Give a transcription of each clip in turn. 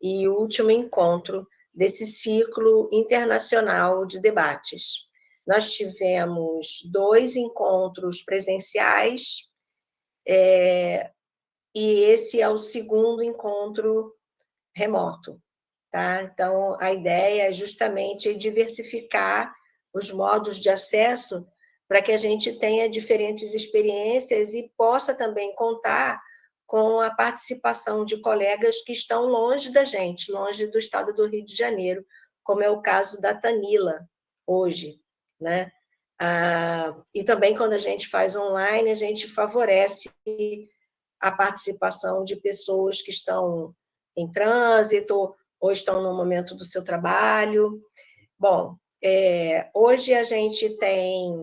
e último encontro desse ciclo internacional de debates. Nós tivemos 2 encontros presenciais, e esse é o segundo encontro remoto. Tá? Então, a ideia é justamente diversificar os modos de acesso para que a gente tenha diferentes experiências e possa também contar com a participação de colegas que estão longe da gente, longe do estado do Rio de Janeiro, como é o caso da Tanila, hoje, né? E também, quando a gente faz online, a gente favorece a participação de pessoas que estão em trânsito ou estão no momento do seu trabalho. Bom, hoje a gente tem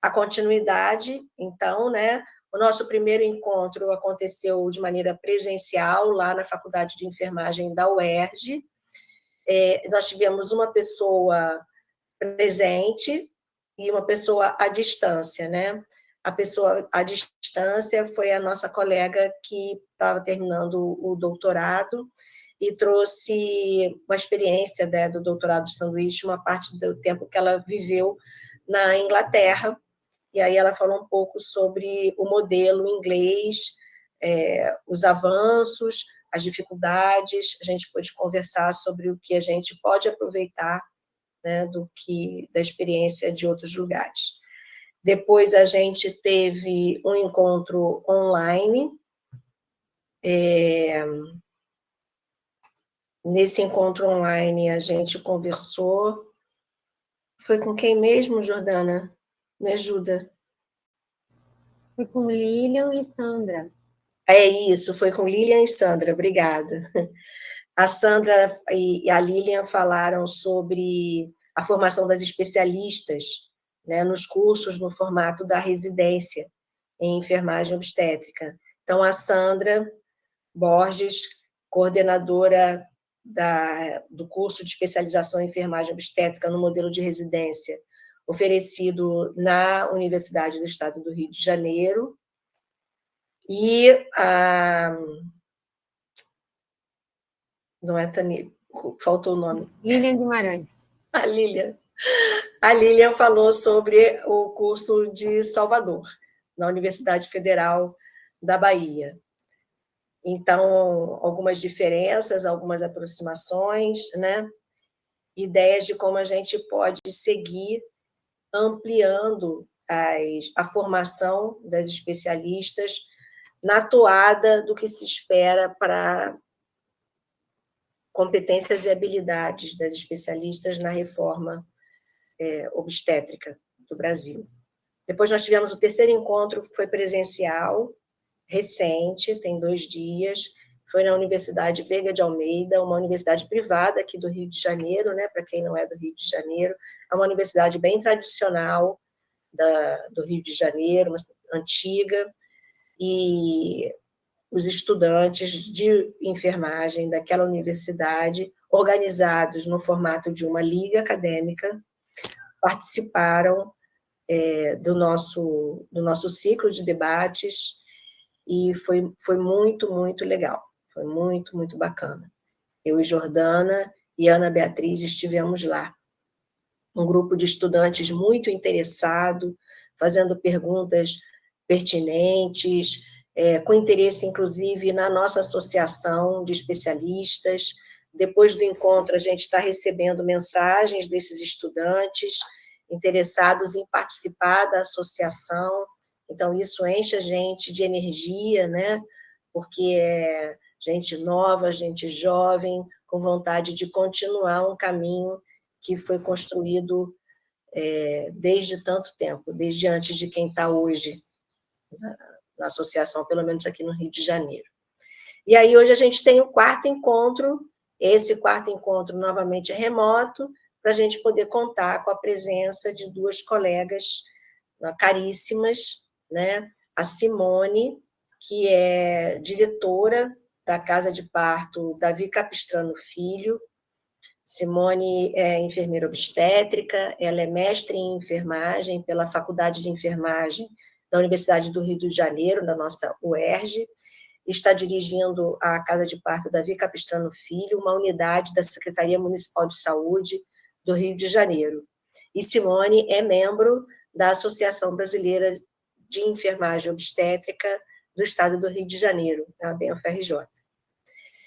a continuidade, então, né? O nosso primeiro encontro aconteceu de maneira presencial, lá na Faculdade de Enfermagem da UERJ. Nós tivemos uma pessoa presente e uma pessoa à distância, né? A pessoa à distância foi a nossa colega que estava terminando o doutorado e trouxe uma experiência, né, do doutorado de sanduíche, uma parte do tempo que ela viveu na Inglaterra, e aí ela falou um pouco sobre o modelo inglês, os avanços, as dificuldades, a gente pôde conversar sobre o que a gente pode aproveitar, né, da experiência de outros lugares. Depois a gente teve um encontro online. Nesse encontro online a gente conversou. Foi com quem mesmo, Jordana? Me ajuda. Foi com Lilian e Sandra. É isso, foi com Lilian e Sandra, obrigada. A Sandra e a Lilian falaram sobre a formação das especialistas, né, nos cursos no formato da residência em enfermagem obstétrica. Então, a Sandra Borges, coordenadora do curso de especialização em enfermagem obstétrica no modelo de residência, oferecido na Universidade do Estado do Rio de Janeiro, e não é Tani, faltou o nome. Lilian Guimarães. A Lilian falou sobre o curso de Salvador, na Universidade Federal da Bahia. Então, algumas diferenças, algumas aproximações, né? Ideias de como a gente pode seguir ampliando a formação das especialistas na toada do que se espera para competências e habilidades das especialistas na reforma obstétrica do Brasil. Depois nós tivemos o terceiro encontro, que foi presencial, recente, tem 2 dias, foi na Universidade Veiga de Almeida, uma universidade privada aqui do Rio de Janeiro, né, para quem não é do Rio de Janeiro, é uma universidade bem tradicional do Rio de Janeiro, antiga, e os estudantes de enfermagem daquela universidade, organizados no formato de uma liga acadêmica, participaram do nosso ciclo de debates, e foi muito, muito legal, foi muito, muito bacana. Eu e Jordana e Ana Beatriz estivemos lá. Um grupo de estudantes muito interessado, fazendo perguntas pertinentes, com interesse, inclusive, na nossa associação de especialistas. Depois do encontro, a gente está recebendo mensagens desses estudantes interessados em participar da associação. Então, isso enche a gente de energia, né? Porque é gente nova, gente jovem, com vontade de continuar um caminho que foi construído desde tanto tempo, desde antes de quem está hoje na associação, pelo menos aqui no Rio de Janeiro. E aí hoje a gente tem o 4º encontro, esse 4º encontro novamente é remoto, para a gente poder contar com a presença de 2 colegas caríssimas, né? A Simone, que é diretora da Casa de Parto Davi Capistrano Filho. Simone é enfermeira obstétrica, ela é mestre em enfermagem pela Faculdade de Enfermagem da Universidade do Rio de Janeiro, da nossa UERJ. está dirigindo a Casa de Parto Davi Capistrano Filho, uma unidade da Secretaria Municipal de Saúde do Rio de Janeiro. E Simone é membro da Associação Brasileira de Enfermagem Obstétrica do Estado do Rio de Janeiro, a BenFRJ.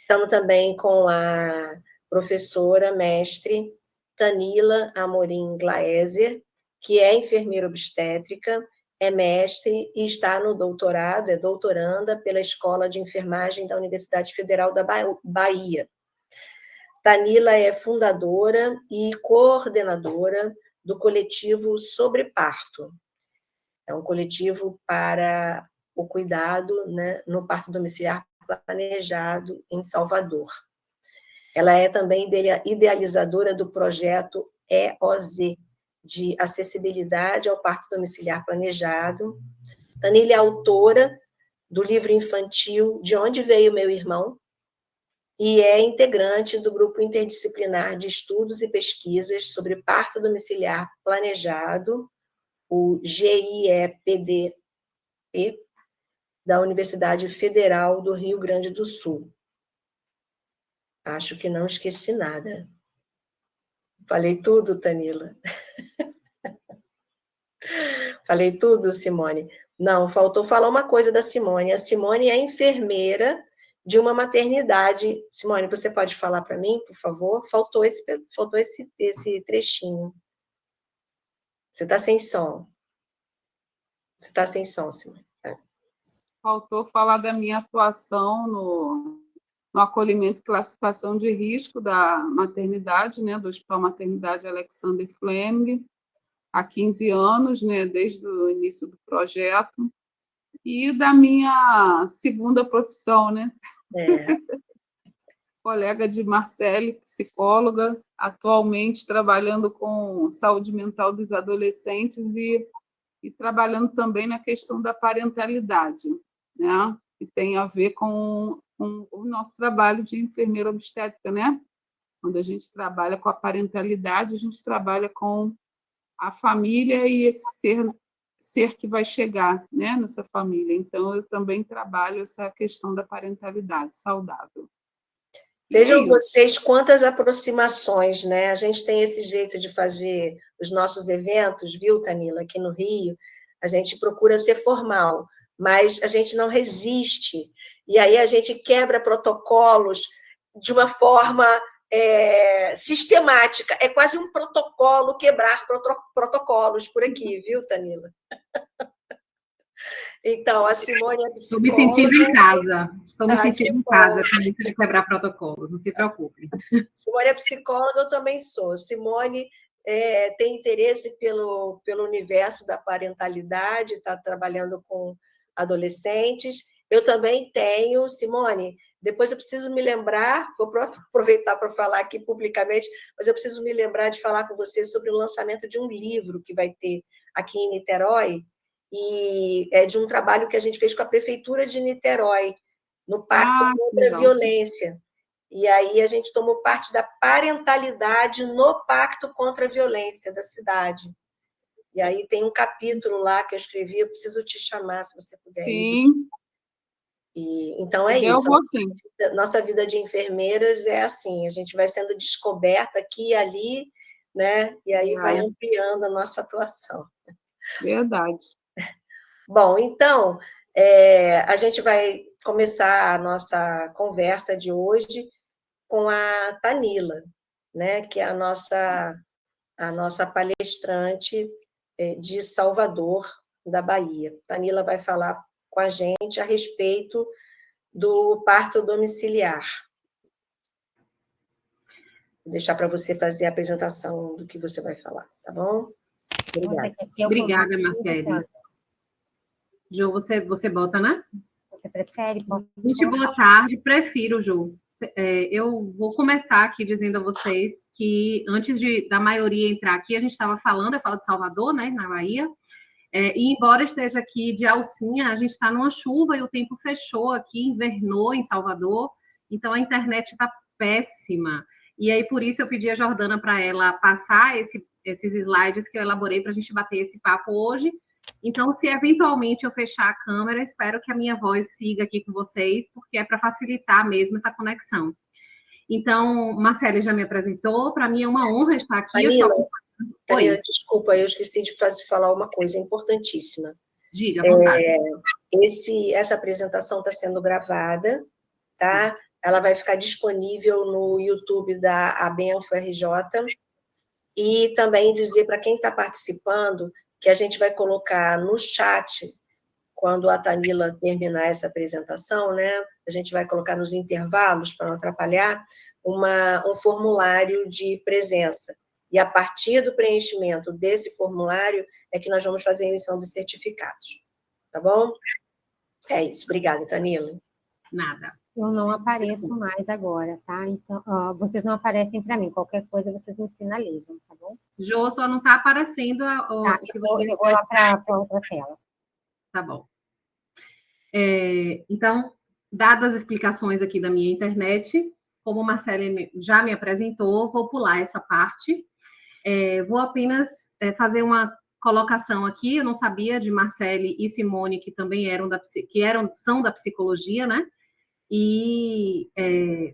Estamos também com a professora mestre Tanila Amorim Glaeser, que é enfermeira obstétrica, é mestre e está no doutorado, é doutoranda pela Escola de Enfermagem da Universidade Federal da Bahia. Tanila é fundadora e coordenadora do coletivo Sobre Parto. É um coletivo para o cuidado, né, no parto domiciliar planejado em Salvador. Ela é também idealizadora do projeto EOZ, de acessibilidade ao parto domiciliar planejado. Tanila é autora do livro infantil De Onde Veio Meu Irmão, e é integrante do grupo interdisciplinar de estudos e pesquisas sobre parto domiciliar planejado, o GIEPDP, da Universidade Federal do Rio Grande do Sul. Acho que não esqueci nada. Falei tudo, Tanila? Falei tudo, Simone? Não, faltou falar uma coisa da Simone. A Simone é enfermeira de uma maternidade. Simone, você pode falar para mim, por favor? Faltou esse trechinho. Você está sem som. Você está sem som, Simone. Faltou falar da minha atuação no acolhimento e classificação de risco da maternidade, né, do Hospital Maternidade Alexander Fleming, há 15 anos, né, desde o início do projeto, e da minha segunda profissão, né? Colega de Marcele, psicóloga, atualmente trabalhando com saúde mental dos adolescentes e trabalhando também na questão da parentalidade, né? Que tem a ver com o nosso trabalho de enfermeira obstétrica, né? Quando a gente trabalha com a parentalidade, a gente trabalha com a família e esse ser que vai chegar, né, nessa família. Então, eu também trabalho essa questão da parentalidade saudável. Vejam vocês quantas aproximações, né? A gente tem esse jeito de fazer os nossos eventos, viu, Tanila, aqui no Rio. A gente procura ser formal, mas a gente não resiste. E aí a gente quebra protocolos de uma forma sistemática. É quase um protocolo quebrar protocolos por aqui, viu, Tanila? Então, a Simone é psicóloga. Estou me sentindo em casa. Estou me sentindo em casa com isso de quebrar protocolos, não se preocupe. Simone é psicóloga, eu também sou. Simone tem interesse pelo universo da parentalidade, está trabalhando com adolescentes. Eu também tenho. Simone, depois eu preciso me lembrar, vou aproveitar para falar aqui publicamente, mas eu preciso me lembrar de falar com você sobre o lançamento de um livro que vai ter aqui em Niterói, e é de um trabalho que a gente fez com a Prefeitura de Niterói, no Pacto contra a Violência. E aí a gente tomou parte da parentalidade no Pacto contra a Violência da cidade. E aí tem um capítulo lá que eu escrevi, eu preciso te chamar, se você puder. Sim. Então é isso. Nossa vida de enfermeiras é assim, a gente vai sendo descoberta aqui e ali, né? E aí vai ampliando a nossa atuação. Verdade. Bom, então, a gente vai começar a nossa conversa de hoje com a Tanila, né, que é a nossa palestrante de Salvador, da Bahia. Tanila vai falar com a gente a respeito do parto domiciliar. Vou deixar para você fazer a apresentação do que você vai falar, tá bom? Obrigada. Obrigada, Marcele. Ju, você bota, né? Você prefere? Gente, boa tarde. Prefiro, Ju. Eu vou começar aqui dizendo a vocês que antes da maioria entrar aqui, a gente estava falando, eu falo de Salvador, né, na Bahia, e embora esteja aqui de alcinha, a gente está numa chuva e o tempo fechou aqui, invernou em Salvador, então a internet está péssima. E aí, por isso, eu pedi a Jordana para ela passar esses slides que eu elaborei para a gente bater esse papo hoje. Então, se eventualmente eu fechar a câmera, espero que a minha voz siga aqui com vocês, porque é para facilitar mesmo essa conexão. Então, Marcele já me apresentou, para mim é uma honra estar aqui. Danila, desculpa, eu esqueci de falar uma coisa importantíssima. Diga, à vontade. Essa apresentação está sendo gravada, tá? Ela vai ficar disponível no YouTube da Abenfo RJ, e também dizer para quem está participando que a gente vai colocar no chat, quando a Danila terminar essa apresentação, né? A gente vai colocar nos intervalos, para não atrapalhar, um formulário de presença. E a partir do preenchimento desse formulário é que nós vamos fazer a emissão dos certificados. Tá bom? É isso. Obrigada, Danila. Nada. Eu não apareço mais agora, tá? Então, vocês não aparecem para mim. Qualquer coisa vocês me sinalizam, tá bom? Jô, só não está aparecendo o que você... Eu vou lá para outra tela. Tá bom. Então, dadas as explicações aqui da minha internet, como a Marcele já me apresentou, vou pular essa parte. Vou apenas fazer uma colocação aqui. Eu não sabia de Marcele e Simone, que também são da psicologia, né? E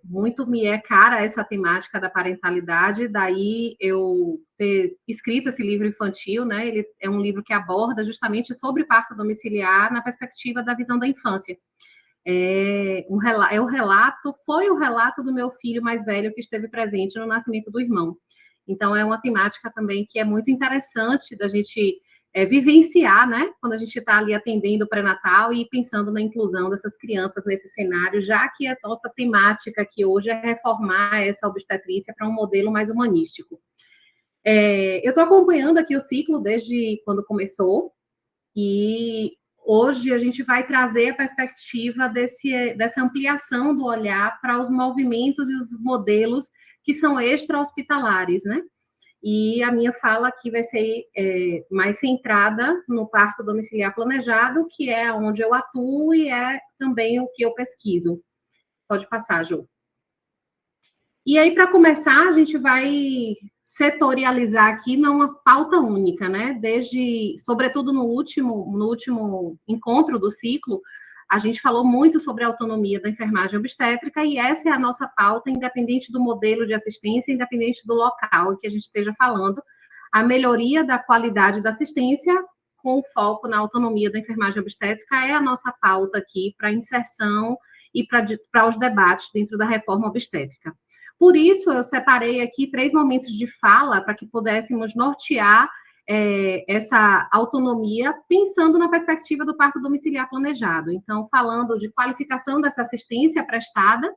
muito me é cara essa temática da parentalidade, daí eu ter escrito esse livro infantil, né? Ele é um livro que aborda justamente sobre parto domiciliar na perspectiva da visão da infância. Foi o relato do meu filho mais velho que esteve presente no nascimento do irmão. Então, é uma temática também que é muito interessante da gente vivenciar, né? Quando a gente está ali atendendo o pré-natal e pensando na inclusão dessas crianças nesse cenário, já que a nossa temática aqui hoje é reformar essa obstetrícia para um modelo mais humanístico. Eu estou acompanhando aqui o ciclo desde quando começou, e hoje a gente vai trazer a perspectiva dessa ampliação do olhar para os movimentos e os modelos que são extra-hospitalares, né? E a minha fala aqui vai ser mais centrada no parto domiciliar planejado, que é onde eu atuo e é também o que eu pesquiso. Pode passar, Ju. E aí, para começar, a gente vai setorializar aqui numa pauta única, né? Sobretudo no último encontro do ciclo, a gente falou muito sobre a autonomia da enfermagem obstétrica, e essa é a nossa pauta, independente do modelo de assistência, independente do local em que a gente esteja falando, a melhoria da qualidade da assistência com foco na autonomia da enfermagem obstétrica é a nossa pauta aqui para inserção e para os debates dentro da reforma obstétrica. Por isso, eu separei aqui 3 momentos de fala para que pudéssemos nortear essa autonomia, pensando na perspectiva do parto domiciliar planejado. Então, falando de qualificação dessa assistência prestada,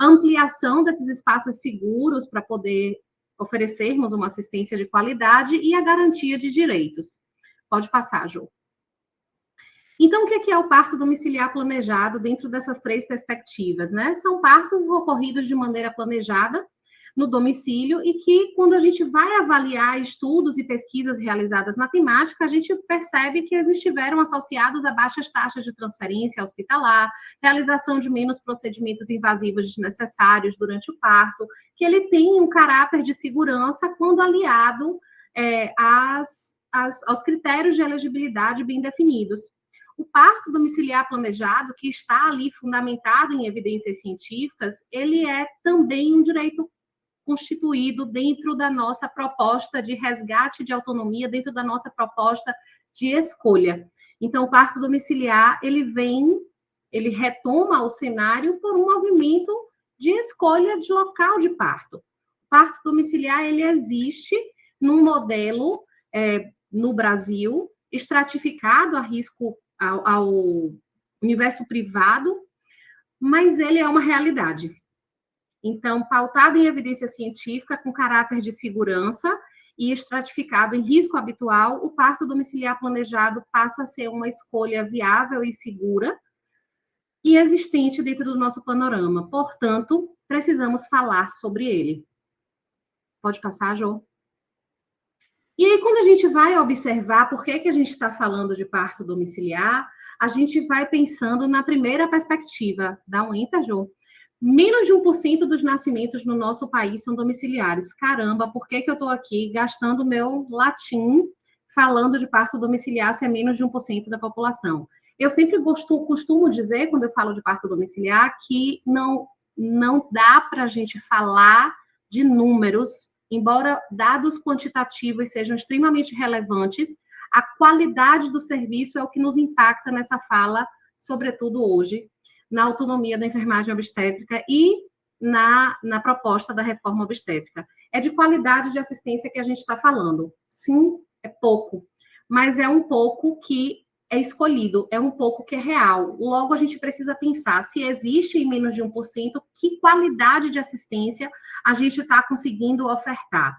ampliação desses espaços seguros para poder oferecermos uma assistência de qualidade e a garantia de direitos. Pode passar, Ju. Então, o que é o parto domiciliar planejado dentro dessas 3 perspectivas, né? São partos ocorridos de maneira planejada, no domicílio, e que, quando a gente vai avaliar estudos e pesquisas realizadas na temática, a gente percebe que eles estiveram associados a baixas taxas de transferência hospitalar, realização de menos procedimentos invasivos desnecessários durante o parto, que ele tem um caráter de segurança quando aliado aos critérios de elegibilidade bem definidos. O parto domiciliar planejado, que está ali fundamentado em evidências científicas, ele é também um direito constituído dentro da nossa proposta de resgate de autonomia, dentro da nossa proposta de escolha. Então, o parto domiciliar, ele retoma o cenário por um movimento de escolha de local de parto. O parto domiciliar, ele existe num modelo, no Brasil, estratificado a risco ao universo privado, mas ele é uma realidade. Então, pautado em evidência científica, com caráter de segurança e estratificado em risco habitual, o parto domiciliar planejado passa a ser uma escolha viável e segura e existente dentro do nosso panorama. Portanto, precisamos falar sobre ele. Pode passar, Jô? E aí, quando a gente vai observar por que a gente está falando de parto domiciliar, a gente vai pensando na primeira perspectiva. Dá um enter, Jô? Menos de 1% dos nascimentos no nosso país são domiciliares. Caramba, por que eu estou aqui gastando meu latim falando de parto domiciliar ser menos de 1% da população. Eu sempre costumo dizer, quando eu falo de parto domiciliar, que não dá para a gente falar de números, embora dados quantitativos sejam extremamente relevantes, a qualidade do serviço é o que nos impacta nessa fala, sobretudo hoje, na autonomia da enfermagem obstétrica e na proposta da reforma obstétrica. É de qualidade de assistência que a gente está falando. Sim, é pouco, mas é um pouco que é escolhido, é um pouco que é real. Logo, a gente precisa pensar se existe em menos de 1%, que qualidade de assistência a gente está conseguindo ofertar.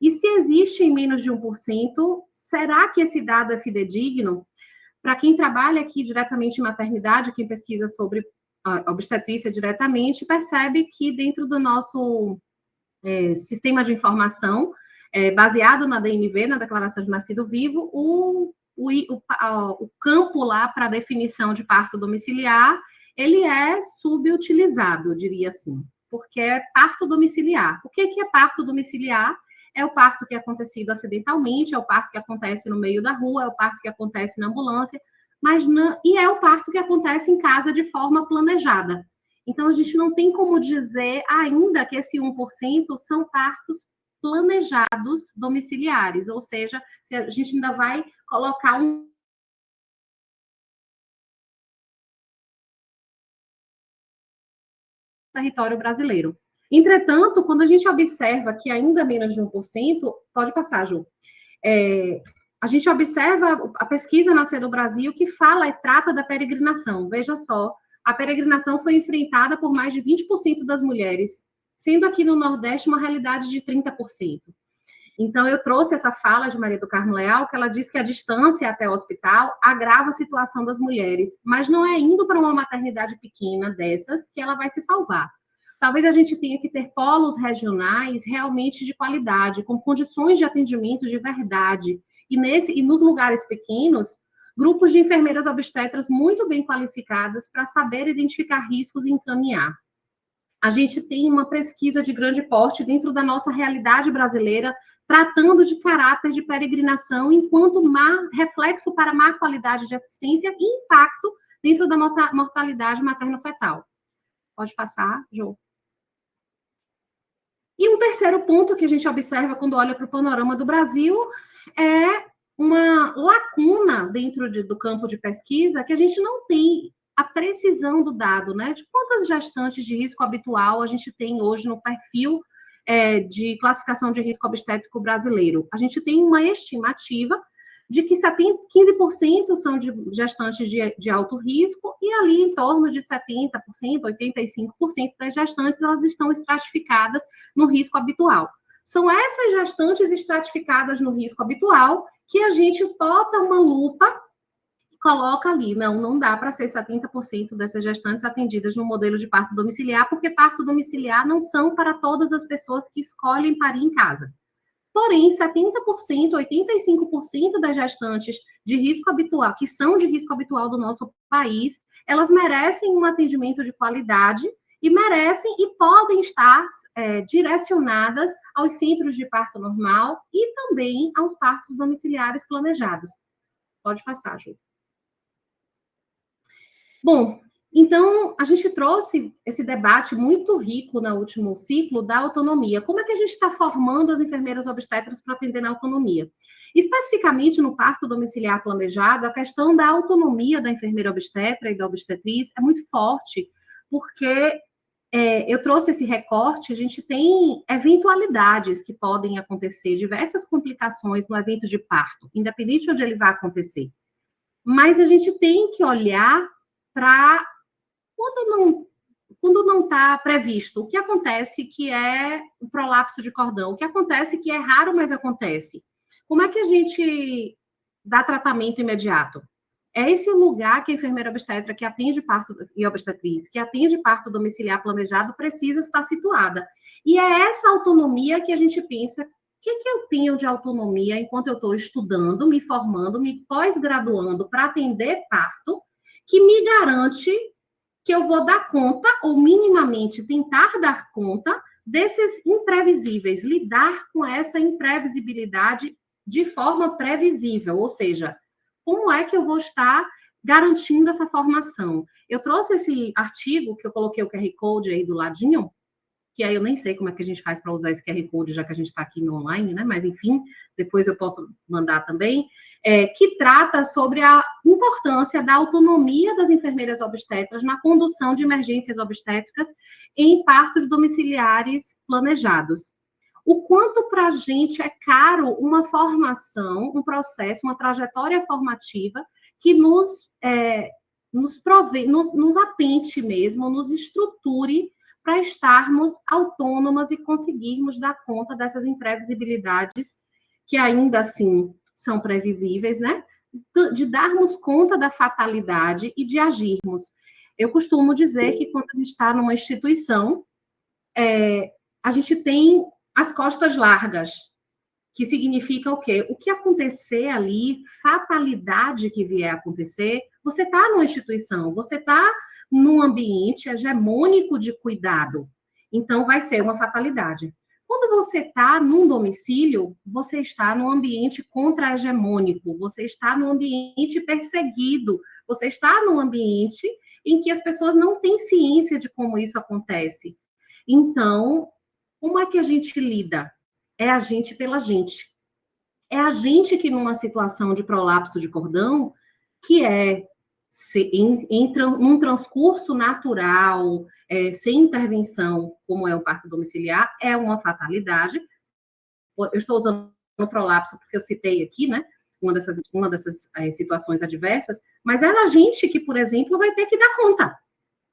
E se existe em menos de 1%, será que esse dado é fidedigno? Para quem trabalha aqui diretamente em maternidade, quem pesquisa sobre a obstetrícia diretamente, percebe que dentro do nosso sistema de informação, baseado na DNV, na Declaração de Nascido Vivo, o campo lá para definição de parto domiciliar, ele é subutilizado, eu diria assim, porque é parto domiciliar. O que é parto domiciliar? É o parto que é acontecido acidentalmente, é o parto que acontece no meio da rua, é o parto que acontece na ambulância, e é o parto que acontece em casa de forma planejada. Então, a gente não tem como dizer ainda que esse 1% são partos planejados domiciliares, ou seja, a gente ainda vai colocar um território brasileiro. Entretanto, quando a gente observa que ainda menos de 1%, pode passar, Ju, a gente observa a pesquisa Nascer do Brasil que trata da peregrinação. Veja só, a peregrinação foi enfrentada por mais de 20% das mulheres, sendo aqui no Nordeste uma realidade de 30%. Então, eu trouxe essa fala de Maria do Carmo Leal, que ela diz que a distância até o hospital agrava a situação das mulheres, mas não é indo para uma maternidade pequena dessas que ela vai se salvar. Talvez a gente tenha que ter polos regionais realmente de qualidade, com condições de atendimento de verdade. E nos lugares pequenos, grupos de enfermeiras obstetras muito bem qualificadas para saber identificar riscos e encaminhar. A gente tem uma pesquisa de grande porte dentro da nossa realidade brasileira, tratando de caráter de peregrinação enquanto reflexo para má qualidade de assistência e impacto dentro da mortalidade materno-fetal. Pode passar, Jô. E um terceiro ponto que a gente observa quando olha para o panorama do Brasil é uma lacuna dentro do campo de pesquisa que a gente não tem a precisão do dado, né? De quantas gestantes de risco habitual a gente tem hoje no perfil de classificação de risco obstétrico brasileiro. A gente tem uma estimativa de que 15% são de gestantes de alto risco e ali em torno de 70%, 85% das gestantes, elas estão estratificadas no risco habitual. São essas gestantes estratificadas no risco habitual que a gente bota uma lupa e coloca ali. Não dá para ser 70% dessas gestantes atendidas no modelo de parto domiciliar, porque parto domiciliar não são para todas as pessoas que escolhem parir em casa. Porém, 70%, 85% das gestantes de risco habitual, que são de risco habitual do nosso país, elas merecem um atendimento de qualidade e merecem e podem estar direcionadas aos centros de parto normal e também aos partos domiciliares planejados. Pode passar, Ju. Bom, então, a gente trouxe esse debate muito rico no último ciclo da autonomia. Como é que a gente está formando as enfermeiras obstetras para atender na autonomia? Especificamente no parto domiciliar planejado, a questão da autonomia da enfermeira obstetra e da obstetriz é muito forte, porque eu trouxe esse recorte, a gente tem eventualidades que podem acontecer, diversas complicações no evento de parto, independente de onde ele vai acontecer. Mas a gente tem que olhar para quando não está previsto, o que acontece que é o prolapso de cordão, o que acontece que é raro, mas acontece. Como é que a gente dá tratamento imediato? É esse o lugar que a enfermeira obstetra que atende parto e obstetriz, que atende parto domiciliar planejado, precisa estar situada. E é essa autonomia que a gente pensa, o que eu tenho de autonomia enquanto eu estou estudando, me formando, me pós-graduando para atender parto, que me garante que eu vou dar conta, ou minimamente tentar dar conta, desses imprevisíveis, lidar com essa imprevisibilidade de forma previsível, ou seja, como é que eu vou estar garantindo essa formação? Eu trouxe esse artigo, que eu coloquei o QR Code aí do ladinho, que aí eu nem sei como é que a gente faz para usar esse QR Code, já que a gente está aqui no online, né? Mas, enfim, depois eu posso mandar também, que trata sobre a importância da autonomia das enfermeiras obstetras na condução de emergências obstétricas em partos domiciliares planejados. O quanto para a gente é caro uma formação, um processo, uma trajetória formativa que nos atente mesmo, nos estruture para estarmos autônomas e conseguirmos dar conta dessas imprevisibilidades que ainda assim são previsíveis, né? De darmos conta da fatalidade e de agirmos. Eu costumo dizer que quando a gente está numa instituição, a gente tem as costas largas, que significa o quê? O que acontecer ali, fatalidade que vier a acontecer, você está numa instituição, você está num ambiente hegemônico de cuidado. Então, vai ser uma fatalidade. Quando você está num domicílio, você está num ambiente contra-hegemônico, você está num ambiente perseguido, você está num ambiente em que as pessoas não têm ciência de como isso acontece. Então, como é que a gente lida? É a gente pela gente. É a gente que, numa situação de prolapso de cordão, que num transcurso natural, sem intervenção, como é o parto domiciliar, é uma fatalidade. Eu estou usando o prolapso porque eu citei aqui, né? Uma dessas situações adversas, mas é a gente que, por exemplo, vai ter que dar conta.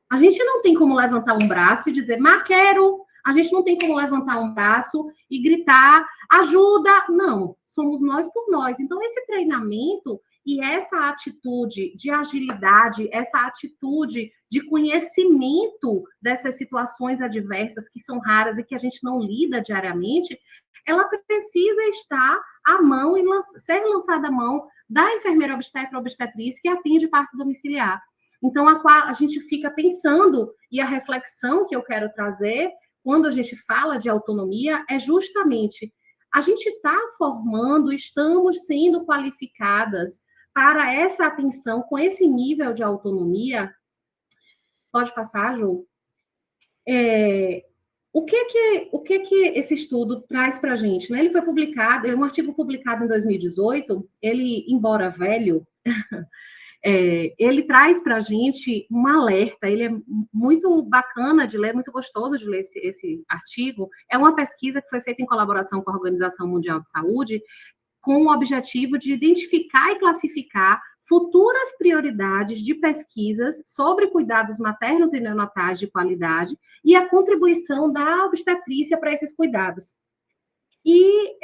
A gente não tem como levantar um braço e dizer, quero. A gente não tem como levantar um braço e gritar, ajuda. Não, somos nós por nós. Então, esse treinamento e essa atitude de agilidade, essa atitude de conhecimento dessas situações adversas que são raras e que a gente não lida diariamente, ela precisa estar à mão e ser lançada à mão da enfermeira obstetra ou obstetriz que atende parto domiciliar. Então, a gente fica pensando, e a reflexão que eu quero trazer, quando a gente fala de autonomia, é justamente a gente está formando, estamos sendo qualificadas para essa atenção com esse nível de autonomia. Pode passar, Ju? O que esse estudo traz para a gente? Né? Ele foi publicado, um artigo publicado em 2018, ele, embora velho, ele traz para a gente um alerta, ele é muito bacana de ler, muito gostoso de ler esse artigo. É uma pesquisa que foi feita em colaboração com a Organização Mundial de Saúde, com o objetivo de identificar e classificar futuras prioridades de pesquisas sobre cuidados maternos e neonatais de qualidade e a contribuição da obstetrícia para esses cuidados. E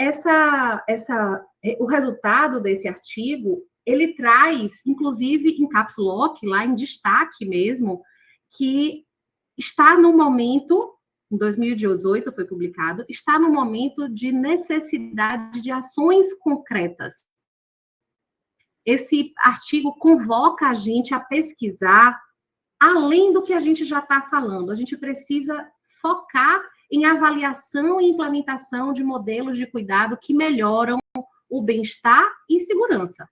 o resultado desse artigo, ele traz, inclusive, em caps lock, lá em destaque mesmo, que está no momento, em 2018 foi publicado, está no momento de necessidade de ações concretas. Esse artigo convoca a gente a pesquisar além do que a gente já está falando. A gente precisa focar em avaliação e implementação de modelos de cuidado que melhoram o bem-estar e segurança.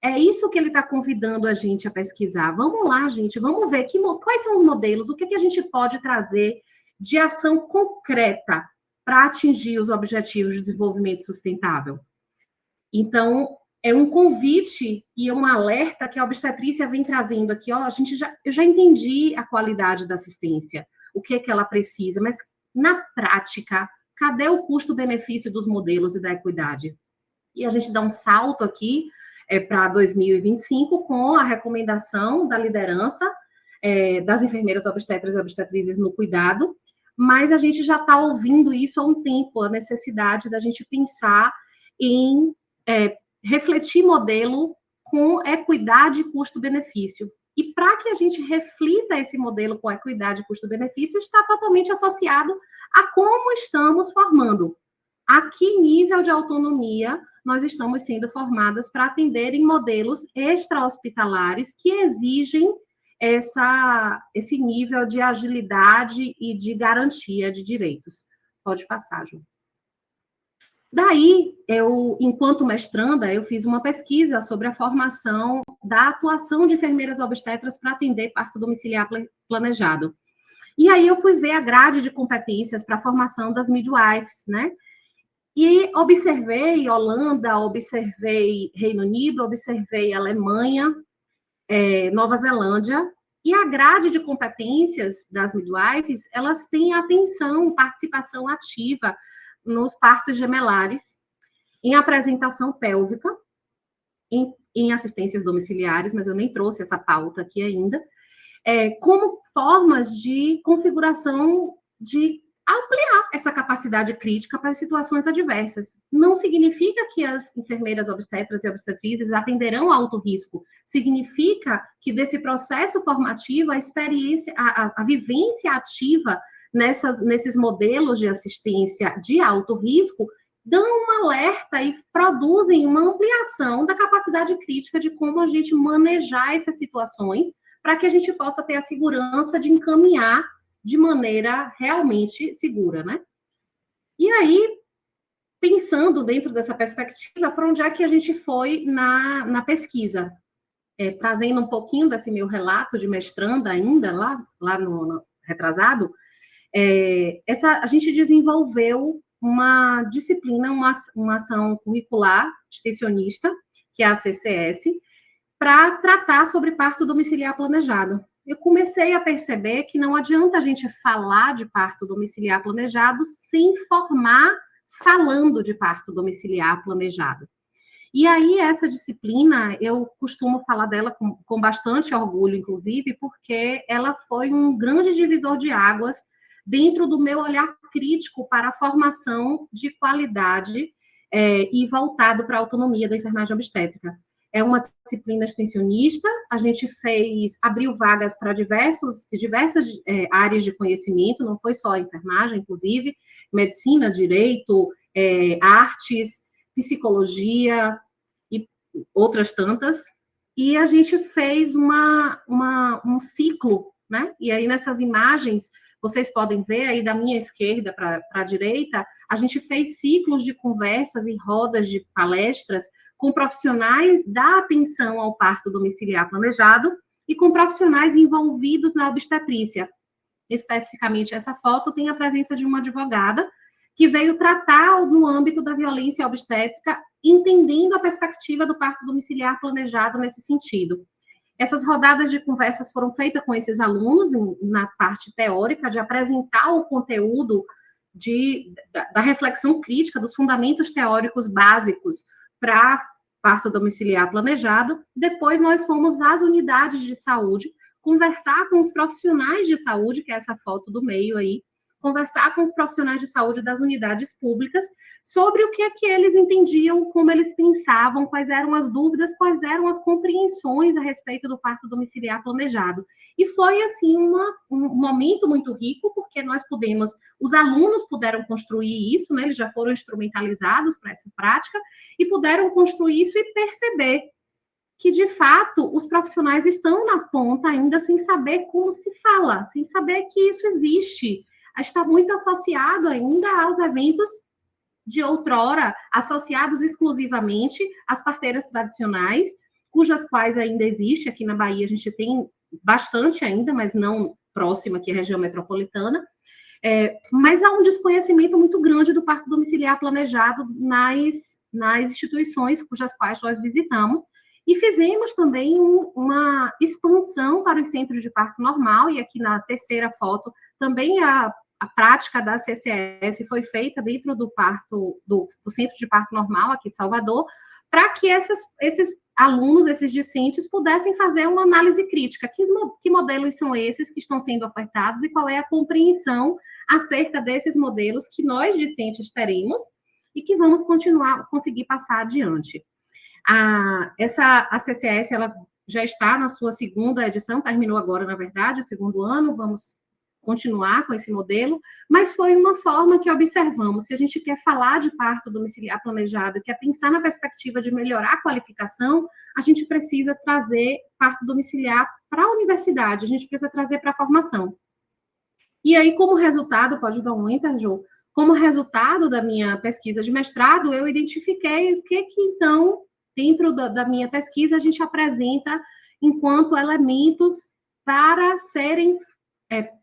É isso que ele está convidando a gente a pesquisar. Vamos lá, gente, vamos ver quais são os modelos, o que a gente pode trazer de ação concreta para atingir os objetivos de desenvolvimento sustentável. Então, é um convite e um alerta que a obstetrícia vem trazendo aqui. Eu já entendi a qualidade da assistência, o que ela precisa, mas na prática, cadê o custo-benefício dos modelos e da equidade? E a gente dá um salto aqui para 2025 com a recomendação da liderança das enfermeiras obstetras e obstetrizes no cuidado, mas a gente já está ouvindo isso há um tempo, a necessidade da gente pensar em refletir modelo com equidade e custo-benefício. E para que a gente reflita esse modelo com equidade e custo-benefício, está totalmente associado a como estamos formando. A que nível de autonomia nós estamos sendo formadas para atender em modelos extra-hospitalares que exigem esse nível de agilidade e de garantia de direitos. Pode passar, Ju. Daí, enquanto mestranda, eu fiz uma pesquisa sobre a formação da atuação de enfermeiras obstetras para atender parto domiciliar planejado. E aí eu fui ver a grade de competências para a formação das midwives, né? E observei Holanda, observei Reino Unido, observei Alemanha, Nova Zelândia, e a grade de competências das midwives, elas têm atenção, participação ativa nos partos gemelares, em apresentação pélvica, em assistências domiciliares, mas eu nem trouxe essa pauta aqui ainda, como formas de configuração de ampliar essa capacidade crítica para situações adversas. Não significa que as enfermeiras obstetras e obstetrizes atenderão a alto risco. Significa que desse processo formativo, a experiência, a vivência ativa nesses modelos de assistência de alto risco dão um alerta e produzem uma ampliação da capacidade crítica de como a gente manejar essas situações para que a gente possa ter a segurança de encaminhar de maneira realmente segura, né? E aí, pensando dentro dessa perspectiva, para onde é que a gente foi na pesquisa? Trazendo um pouquinho desse meu relato de mestranda ainda, lá no retrasado, a gente desenvolveu uma disciplina, uma ação curricular extensionista, que é a CCS, para tratar sobre parto domiciliar planejado. Eu comecei a perceber que não adianta a gente falar de parto domiciliar planejado sem formar falando de parto domiciliar planejado. E aí, essa disciplina, eu costumo falar dela com bastante orgulho, inclusive, porque ela foi um grande divisor de águas dentro do meu olhar crítico para a formação de qualidade e voltado para a autonomia da enfermagem obstétrica. É uma disciplina extensionista, a gente abriu vagas para diversas áreas de conhecimento, não foi só a enfermagem, inclusive, medicina, direito, artes, psicologia e outras tantas, e a gente fez um ciclo, né? E aí nessas imagens, vocês podem ver aí da minha esquerda para a direita, a gente fez ciclos de conversas e rodas de palestras com profissionais da atenção ao parto domiciliar planejado e com profissionais envolvidos na obstetrícia. Especificamente, essa foto tem a presença de uma advogada que veio tratar no âmbito da violência obstétrica, entendendo a perspectiva do parto domiciliar planejado nesse sentido. Essas rodadas de conversas foram feitas com esses alunos, na parte teórica, de apresentar o conteúdo da reflexão crítica, dos fundamentos teóricos básicos para parto domiciliar planejado. Depois, nós fomos às unidades de saúde, conversar com os profissionais de saúde, que é essa foto do meio aí, conversar com os profissionais de saúde das unidades públicas sobre o que é que eles entendiam, como eles pensavam, quais eram as dúvidas, quais eram as compreensões a respeito do parto domiciliar planejado. E foi, assim, um momento muito rico, porque os alunos puderam construir isso, né? Eles já foram instrumentalizados para essa prática, e puderam construir isso e perceber que, de fato, os profissionais estão na ponta ainda sem saber como se fala, sem saber que isso existe. Está muito associado ainda aos eventos de outrora, associados exclusivamente às parteiras tradicionais, cujas quais ainda existe. Aqui na Bahia a gente tem bastante ainda, mas não próxima aqui à região metropolitana. Mas há um desconhecimento muito grande do parto domiciliar planejado nas instituições cujas quais nós visitamos, e fizemos também uma expansão para os centros de parto normal, e aqui na terceira foto também a prática da CCS foi feita dentro do Centro de Parto Normal aqui de Salvador, para que esses alunos, esses discentes, pudessem fazer uma análise crítica. Que modelos são esses que estão sendo ofertados e qual é a compreensão acerca desses modelos que nós, discentes, teremos e que vamos conseguir passar adiante. A CCS ela já está na sua segunda edição, terminou agora, na verdade, o segundo ano, vamos continuar com esse modelo, mas foi uma forma que observamos. Se a gente quer falar de parto domiciliar planejado, quer pensar na perspectiva de melhorar a qualificação, a gente precisa trazer parto domiciliar para a universidade, a gente precisa trazer para a formação. E aí, como resultado, pode dar um enter, Jô, Como resultado da minha pesquisa de mestrado, eu identifiquei o que então, dentro da minha pesquisa, a gente apresenta enquanto elementos para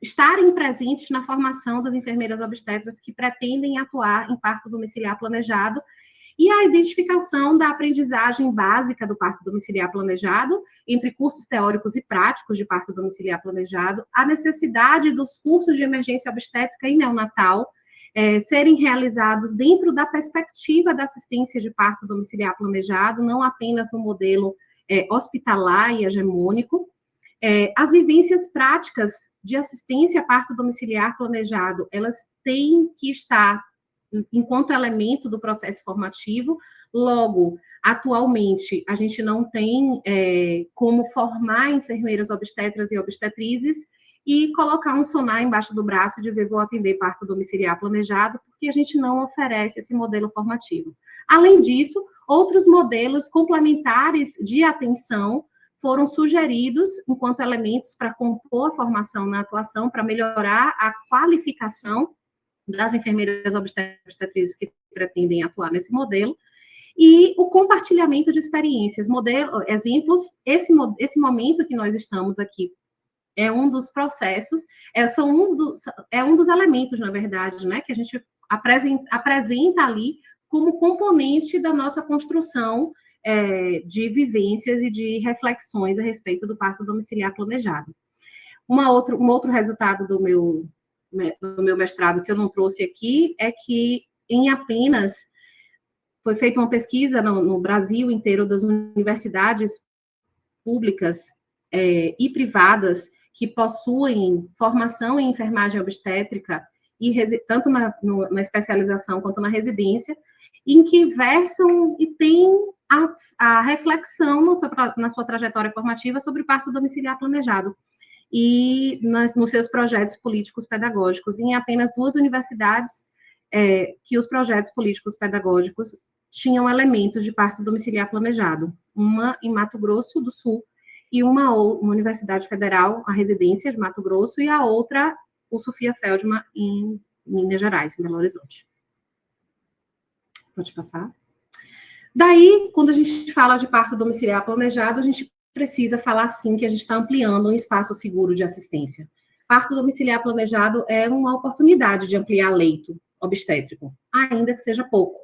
estarem presentes na formação das enfermeiras obstetras que pretendem atuar em parto domiciliar planejado, e a identificação da aprendizagem básica do parto domiciliar planejado, entre cursos teóricos e práticos de parto domiciliar planejado, a necessidade dos cursos de emergência obstétrica e neonatal serem realizados dentro da perspectiva da assistência de parto domiciliar planejado, não apenas no modelo hospitalar e hegemônico. As vivências práticas de assistência a parto domiciliar planejado, elas têm que estar enquanto elemento do processo formativo. Logo, atualmente, a gente não tem como formar enfermeiras obstetras e obstetrizes e colocar um sonar embaixo do braço e dizer, vou atender parto domiciliar planejado, porque a gente não oferece esse modelo formativo. Além disso, outros modelos complementares de atenção foram sugeridos enquanto elementos para compor a formação na atuação, para melhorar a qualificação das enfermeiras obstetrizes que pretendem atuar nesse modelo, e o compartilhamento de experiências, exemplos. Esse momento que nós estamos aqui é um dos processos, é um dos elementos, na verdade, né, que a gente apresenta ali como componente da nossa construção de vivências e de reflexões a respeito do parto domiciliar planejado. Um outro resultado do meu mestrado que eu não trouxe aqui é que foi feita uma pesquisa no Brasil inteiro das universidades públicas e privadas que possuem formação em enfermagem obstétrica, tanto na especialização quanto na residência, em que versam e têm a reflexão na sua trajetória formativa sobre parto domiciliar planejado e nos seus projetos políticos pedagógicos. Em apenas 2 universidades que os projetos políticos pedagógicos tinham elementos de parto domiciliar planejado, uma em Mato Grosso do Sul e uma universidade federal, a residência de Mato Grosso, e a outra, o Sofia Feldman, em Minas Gerais, em Belo Horizonte. Pode passar. Daí, quando a gente fala de parto domiciliar planejado, a gente precisa falar, sim, que a gente está ampliando um espaço seguro de assistência. Parto domiciliar planejado é uma oportunidade de ampliar leito obstétrico, ainda que seja pouco,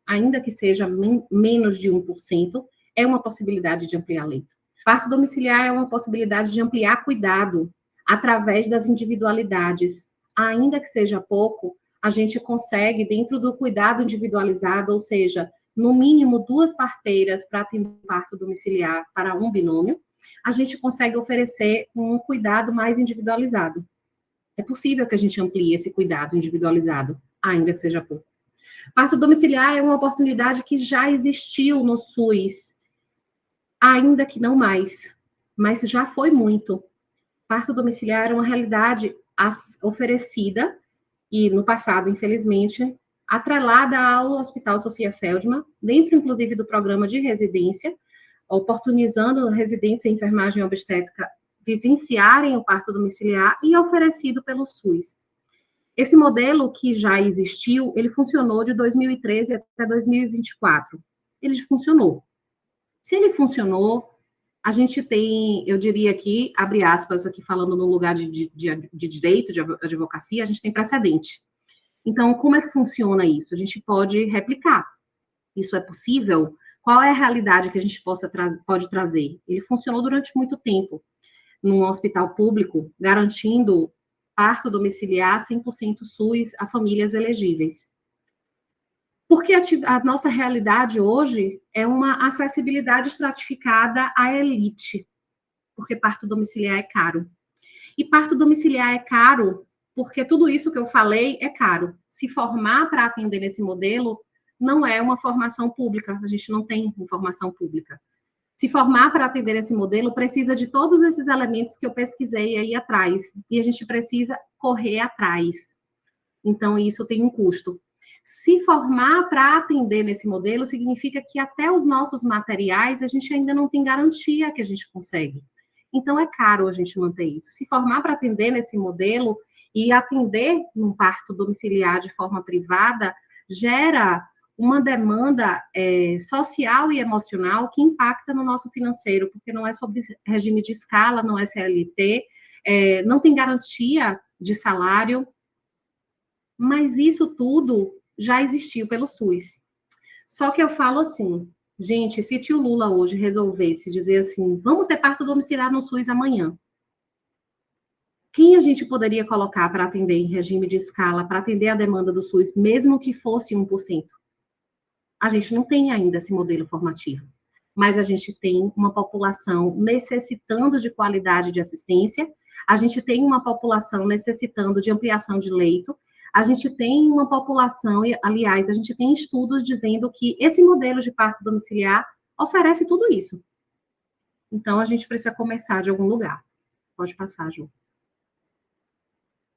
ainda que seja menos de 1%, é uma possibilidade de ampliar leito. Parto domiciliar é uma possibilidade de ampliar cuidado através das individualidades. Ainda que seja pouco, a gente consegue, dentro do cuidado individualizado, ou seja, no mínimo 2 parteiras para atender parto domiciliar para um binômio, a gente consegue oferecer um cuidado mais individualizado. É possível que a gente amplie esse cuidado individualizado, ainda que seja pouco. Parto domiciliar é uma oportunidade que já existiu no SUS, ainda que não mais, mas já foi muito. Parto domiciliar é uma realidade oferecida, e no passado, infelizmente, atrelada ao Hospital Sofia Feldman, dentro, inclusive, do programa de residência, oportunizando residentes em enfermagem obstétrica vivenciarem o parto domiciliar e oferecido pelo SUS. Esse modelo que já existiu, ele funcionou de 2013 até 2024. Ele funcionou. Se ele funcionou, a gente tem, eu diria aqui, abre aspas, aqui falando no lugar de direito, de advocacia, a gente tem precedente. Então, como é que funciona isso? A gente pode replicar. Isso é possível? Qual é a realidade que a gente pode trazer? Ele funcionou durante muito tempo num hospital público, garantindo parto domiciliar 100% SUS a famílias elegíveis. Porque a nossa realidade hoje é uma acessibilidade estratificada à elite, porque parto domiciliar é caro. E parto domiciliar é caro porque tudo isso que eu falei é caro. Se formar para atender nesse modelo não é uma formação pública, a gente não tem formação pública. Se formar para atender esse modelo precisa de todos esses elementos que eu pesquisei aí atrás, e a gente precisa correr atrás. Então, isso tem um custo. Se formar para atender nesse modelo significa que até os nossos materiais a gente ainda não tem garantia que a gente consegue. Então, é caro a gente manter isso. Se formar para atender nesse modelo E atender num parto domiciliar de forma privada gera uma demanda social e emocional que impacta no nosso financeiro, porque não é sobre regime de escala, não é CLT, não tem garantia de salário, mas isso tudo já existiu pelo SUS. Só que eu falo assim, gente, se tio Lula hoje resolvesse dizer assim, vamos ter parto domiciliar no SUS amanhã, quem a gente poderia colocar para atender em regime de escala, para atender a demanda do SUS, mesmo que fosse 1%? A gente não tem ainda esse modelo formativo, mas a gente tem uma população necessitando de qualidade de assistência, a gente tem uma população necessitando de ampliação de leito, a gente tem uma população, aliás, a gente tem estudos dizendo que esse modelo de parto domiciliar oferece tudo isso. Então, a gente precisa começar de algum lugar. Pode passar, Ju.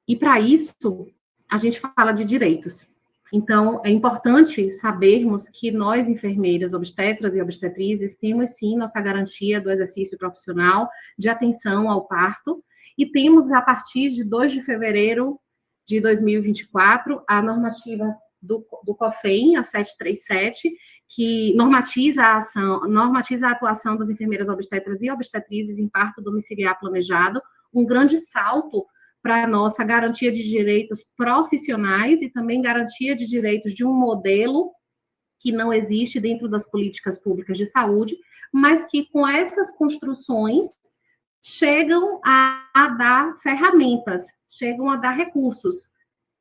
E, para isso, a gente fala de direitos. Então, é importante sabermos que nós, enfermeiras, obstetras e obstetrizes, temos, sim, nossa garantia do exercício profissional de atenção ao parto, e temos, a partir de 2 de fevereiro de 2024, a normativa do COFEM, a 737, que normatiza a atuação das enfermeiras obstetras e obstetrizes em parto domiciliar planejado, um grande salto para a nossa garantia de direitos profissionais e também garantia de direitos de um modelo que não existe dentro das políticas públicas de saúde, mas que com essas construções chegam a dar ferramentas, chegam a dar recursos.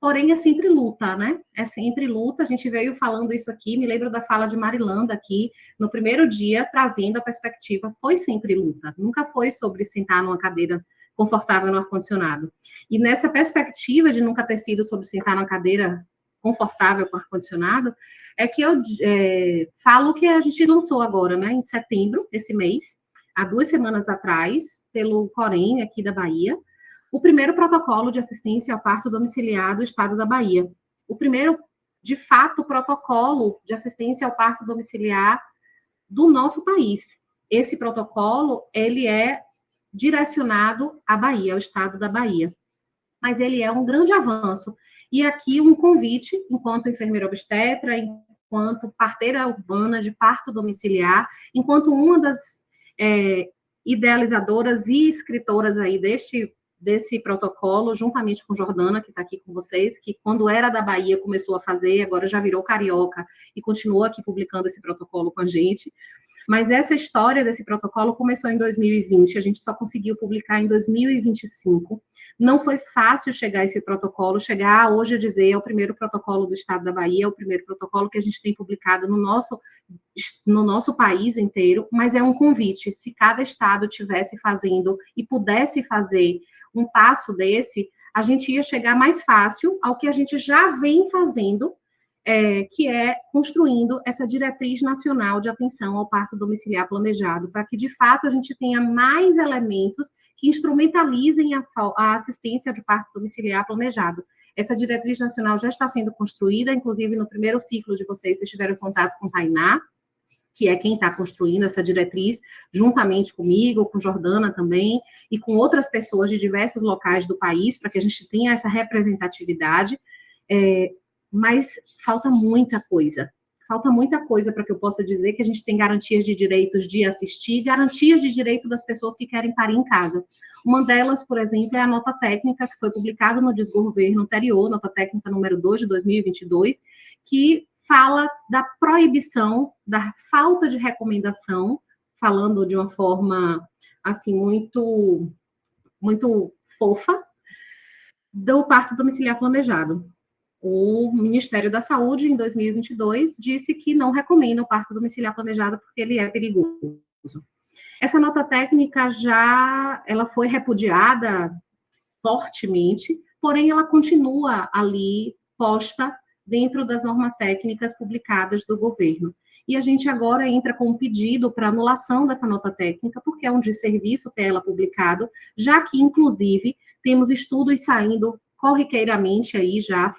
Porém, é sempre luta, né? É sempre luta. A gente veio falando isso aqui, me lembro da fala de Marilanda aqui, no primeiro dia, trazendo a perspectiva, foi sempre luta. Nunca foi sobre sentar numa cadeira confortável no ar-condicionado. E nessa perspectiva de nunca ter sido sobre sentar numa cadeira confortável com ar-condicionado, é que eu falo que a gente lançou agora, né, em setembro, esse mês, há 2 semanas atrás, pelo Corém, aqui da Bahia, o primeiro protocolo de assistência ao parto domiciliar do estado da Bahia. O primeiro, de fato, protocolo de assistência ao parto domiciliar do nosso país. Esse protocolo, ele é direcionado à Bahia, ao estado da Bahia. Mas ele é um grande avanço. E aqui um convite, enquanto enfermeira obstetra, enquanto parteira urbana de parto domiciliar, enquanto uma das idealizadoras e escritoras aí desse protocolo, juntamente com Jordana, que está aqui com vocês, que quando era da Bahia começou a fazer, agora já virou carioca e continua aqui publicando esse protocolo com a gente. Mas essa história desse protocolo começou em 2020, a gente só conseguiu publicar em 2025. Não foi fácil chegar a esse protocolo, chegar hoje a dizer, é o primeiro protocolo do estado da Bahia, é o primeiro protocolo que a gente tem publicado no nosso país inteiro, mas é um convite. Se cada estado tivesse fazendo e pudesse fazer um passo desse, a gente ia chegar mais fácil ao que a gente já vem fazendo, que é construindo essa diretriz nacional de atenção ao parto domiciliar planejado, para que, de fato, a gente tenha mais elementos que instrumentalizem a assistência de parto domiciliar planejado. Essa diretriz nacional já está sendo construída, inclusive no primeiro ciclo de vocês tiveram contato com Tainá, que é quem está construindo essa diretriz, juntamente comigo, com Jordana também, e com outras pessoas de diversos locais do país, para que a gente tenha essa representatividade, mas falta muita coisa. Falta muita coisa para que eu possa dizer que a gente tem garantias de direitos de assistir, garantias de direito das pessoas que querem parir em casa. Uma delas, por exemplo, é a nota técnica que foi publicada no desgoverno anterior, nota técnica número 2 de 2022, que fala da proibição, da falta de recomendação, falando de uma forma, assim, muito, muito fofa, do parto domiciliar planejado. O Ministério da Saúde, em 2022, disse que não recomenda o parto domiciliar planejado porque ele é perigoso. Essa nota técnica ela foi repudiada fortemente, porém ela continua ali posta dentro das normas técnicas publicadas do governo. E a gente agora entra com um pedido para anulação dessa nota técnica, porque é um desserviço ter ela publicado, já que, inclusive, temos estudos saindo corriqueiramente aí já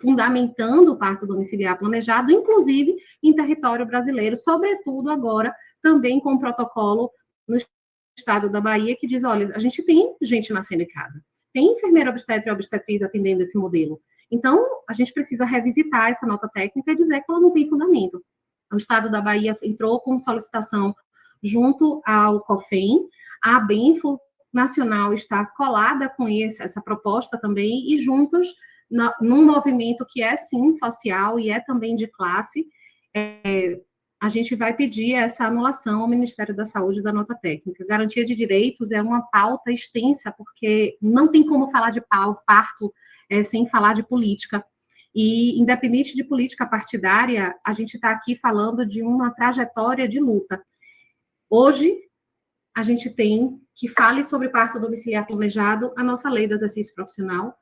fundamentando o parto domiciliar planejado, inclusive em território brasileiro, sobretudo agora também com o protocolo no estado da Bahia, que diz, olha, a gente tem gente nascendo em casa, tem enfermeira obstetra e obstetriz atendendo esse modelo. Então, a gente precisa revisitar essa nota técnica e dizer que ela não tem fundamento. O Estado da Bahia entrou com solicitação junto ao COFEM, a Abenfo Nacional está colada com essa proposta também, e juntos, num movimento que é, sim, social e é também de classe, a gente vai pedir essa anulação ao Ministério da Saúde da nota técnica. Garantia de direitos é uma pauta extensa, porque não tem como falar de parto sem falar de política. E, independente de política partidária, a gente está aqui falando de uma trajetória de luta. Hoje, a gente tem que fale sobre parto domiciliar planejado, a nossa lei do exercício profissional,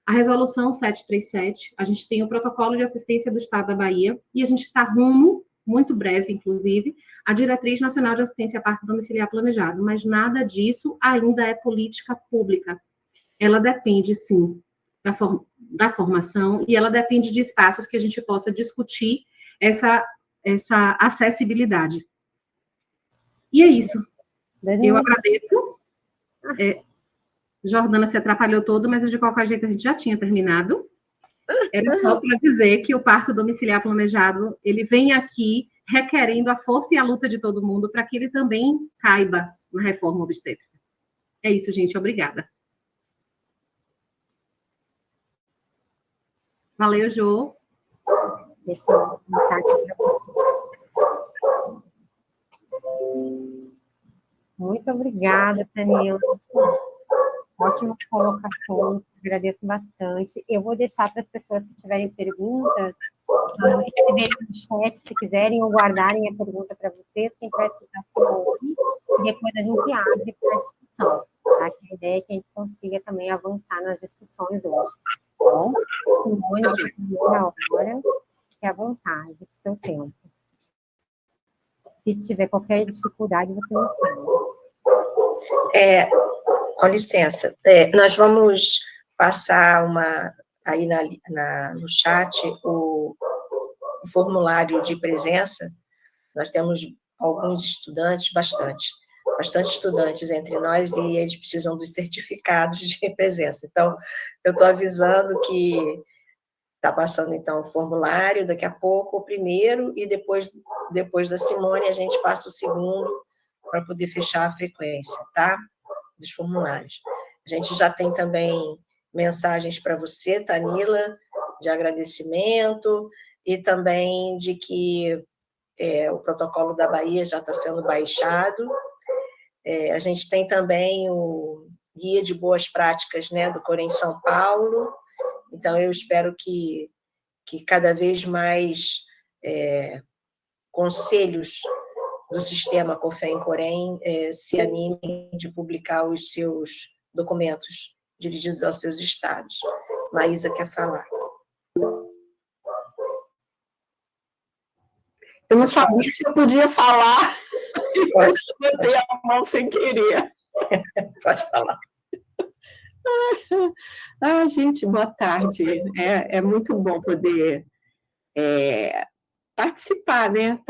a resolução 737, a gente tem o protocolo de assistência do Estado da Bahia, e a gente está rumo, muito breve, inclusive, a diretriz nacional de assistência a parto domiciliar planejado, mas nada disso ainda é política pública. Ela depende, sim, da formação, e ela depende de espaços que a gente possa discutir essa acessibilidade. E é isso. Eu agradeço. Jordana se atrapalhou todo, mas de qualquer jeito a gente já tinha terminado. Era só para dizer que o parto domiciliar planejado, ele vem aqui requerendo a força e a luta de todo mundo para que ele também caiba na reforma obstétrica. É isso, gente. Obrigada. Valeu, Jô. Deixa eu botar aqui para você. Muito obrigada, Tanila. Ótima colocação, agradeço bastante. Eu vou deixar para as pessoas que tiverem perguntas, escreverem no chat, se quiserem, ou guardarem a pergunta para vocês, quem vai escutar se ouve, e depois a gente abre para a discussão, tá? Que a ideia é que a gente consiga também avançar nas discussões hoje, tá bom? Simone, de primeira hora, fique à vontade, com seu tempo. Se tiver qualquer dificuldade, você me fala. Com licença, nós vamos passar aí no chat o formulário de presença. Nós temos alguns estudantes, bastante estudantes entre nós, e eles precisam dos certificados de presença. Então, eu estou avisando que está passando, então, o formulário, daqui a pouco o primeiro, e depois da Simone a gente passa o segundo, para poder fechar a frequência, tá? Dos formulários. A gente já tem também mensagens para você, Tanila, de agradecimento, e também de que o protocolo da Bahia já está sendo baixado. A gente tem também o guia de boas práticas, né, do Corém São Paulo. Então, eu espero que cada vez mais conselhos do sistema COFEM-Corém se animem de publicar os seus documentos dirigidos aos seus estados. Maísa quer falar. Eu não sabia se eu podia falar. Eu botei a mão sem querer. Pode falar. Gente, boa tarde. É muito bom poder participar, né?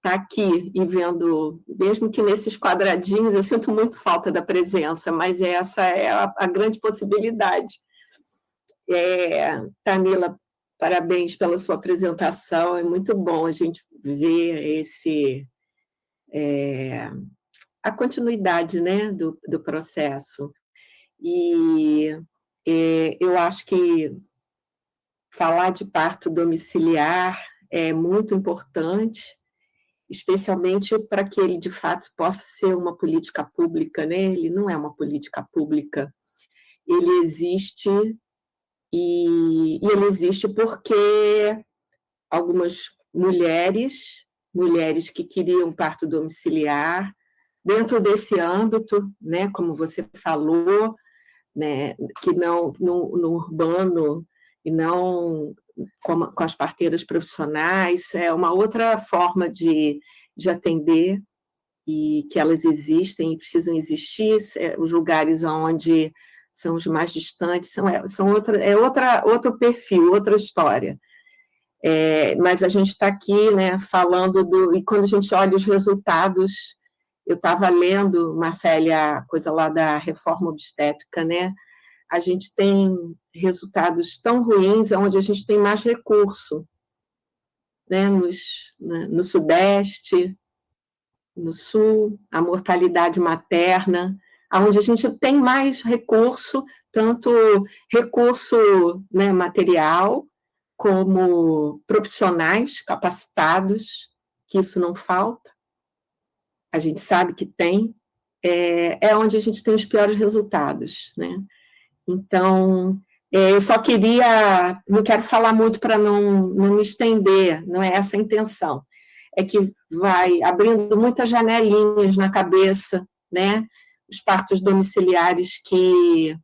Tá aqui e vendo, mesmo que nesses quadradinhos, eu sinto muito falta da presença, mas essa é a grande possibilidade. Tanila, parabéns pela sua apresentação, é muito bom a gente ver a continuidade, né, do processo. E eu acho que falar de parto domiciliar é muito importante, especialmente para que ele, de fato, possa ser uma política pública, né? Ele não é uma política pública, ele existe, e ele existe porque algumas mulheres que queriam parto domiciliar, dentro desse âmbito, né, como você falou, né, que não no urbano, e não com as parteiras profissionais, é uma outra forma de atender, e que elas existem e precisam existir, os lugares onde são os mais distantes, são outro perfil, outra história. Mas a gente está aqui, né, falando e quando a gente olha os resultados Eu estava lendo, Marcélia, a coisa lá da reforma obstétrica, né? A gente tem resultados tão ruins onde a gente tem mais recurso, né? No Sudeste, no Sul, a mortalidade materna, onde a gente tem mais recurso, tanto recurso, né, material, como profissionais capacitados, que isso não falta, a gente sabe que tem, é onde a gente tem os piores resultados, né? Então, eu só queria, não quero falar muito para não me estender, não é essa a intenção, é que vai abrindo muitas janelinhas na cabeça, né? Os partos domiciliares que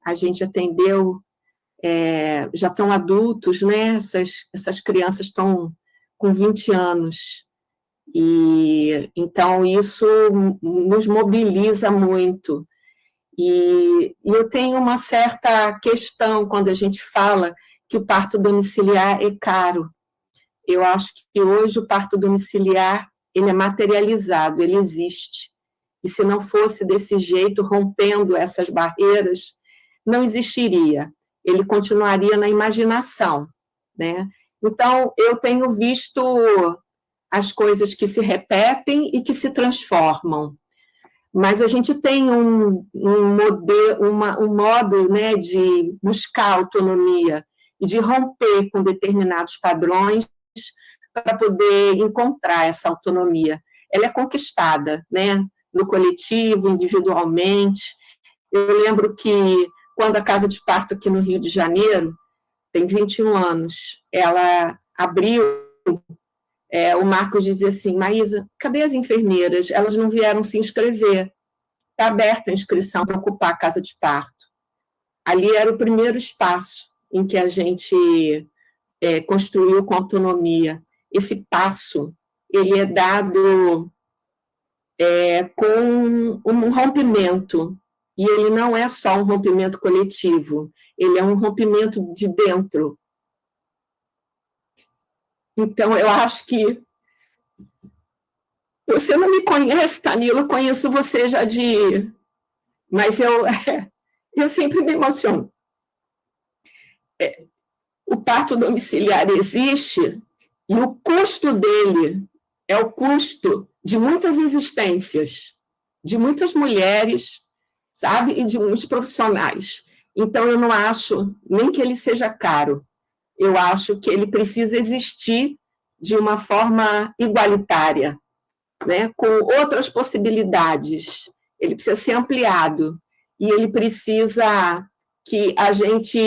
a gente atendeu já estão adultos, né? Essas crianças estão com 20 anos, e então isso nos mobiliza muito. E eu tenho uma certa questão quando a gente fala que o parto domiciliar é caro. Eu acho que hoje o parto domiciliar ele é materializado, ele existe. E se não fosse desse jeito, rompendo essas barreiras, não existiria. Ele continuaria na imaginação, né? Então, eu tenho visto as coisas que se repetem e que se transformam. Mas a gente tem um modo, né, de buscar autonomia e de romper com determinados padrões para poder encontrar essa autonomia. Ela é conquistada, né, no coletivo, individualmente. Eu lembro que quando a Casa de Parto aqui no Rio de Janeiro, tem 21 anos, ela abriu, o Marcos dizia assim, Maísa, cadê as enfermeiras? Elas não vieram se inscrever. Está aberta a inscrição para ocupar a Casa de Parto. Ali era o primeiro espaço em que a gente construiu com autonomia. Esse passo, ele é dado com um rompimento, e ele não é só um rompimento coletivo, ele é um rompimento de dentro. Então, eu acho que você não me conhece, Tanila, eu conheço você já de... Mas eu sempre me emociono. O parto domiciliar existe e o custo dele é o custo de muitas existências, de muitas mulheres, sabe? E de muitos profissionais. Então, eu não acho nem que ele seja caro. Eu acho que ele precisa existir de uma forma igualitária, né? Com outras possibilidades. Ele precisa ser ampliado e ele precisa que a gente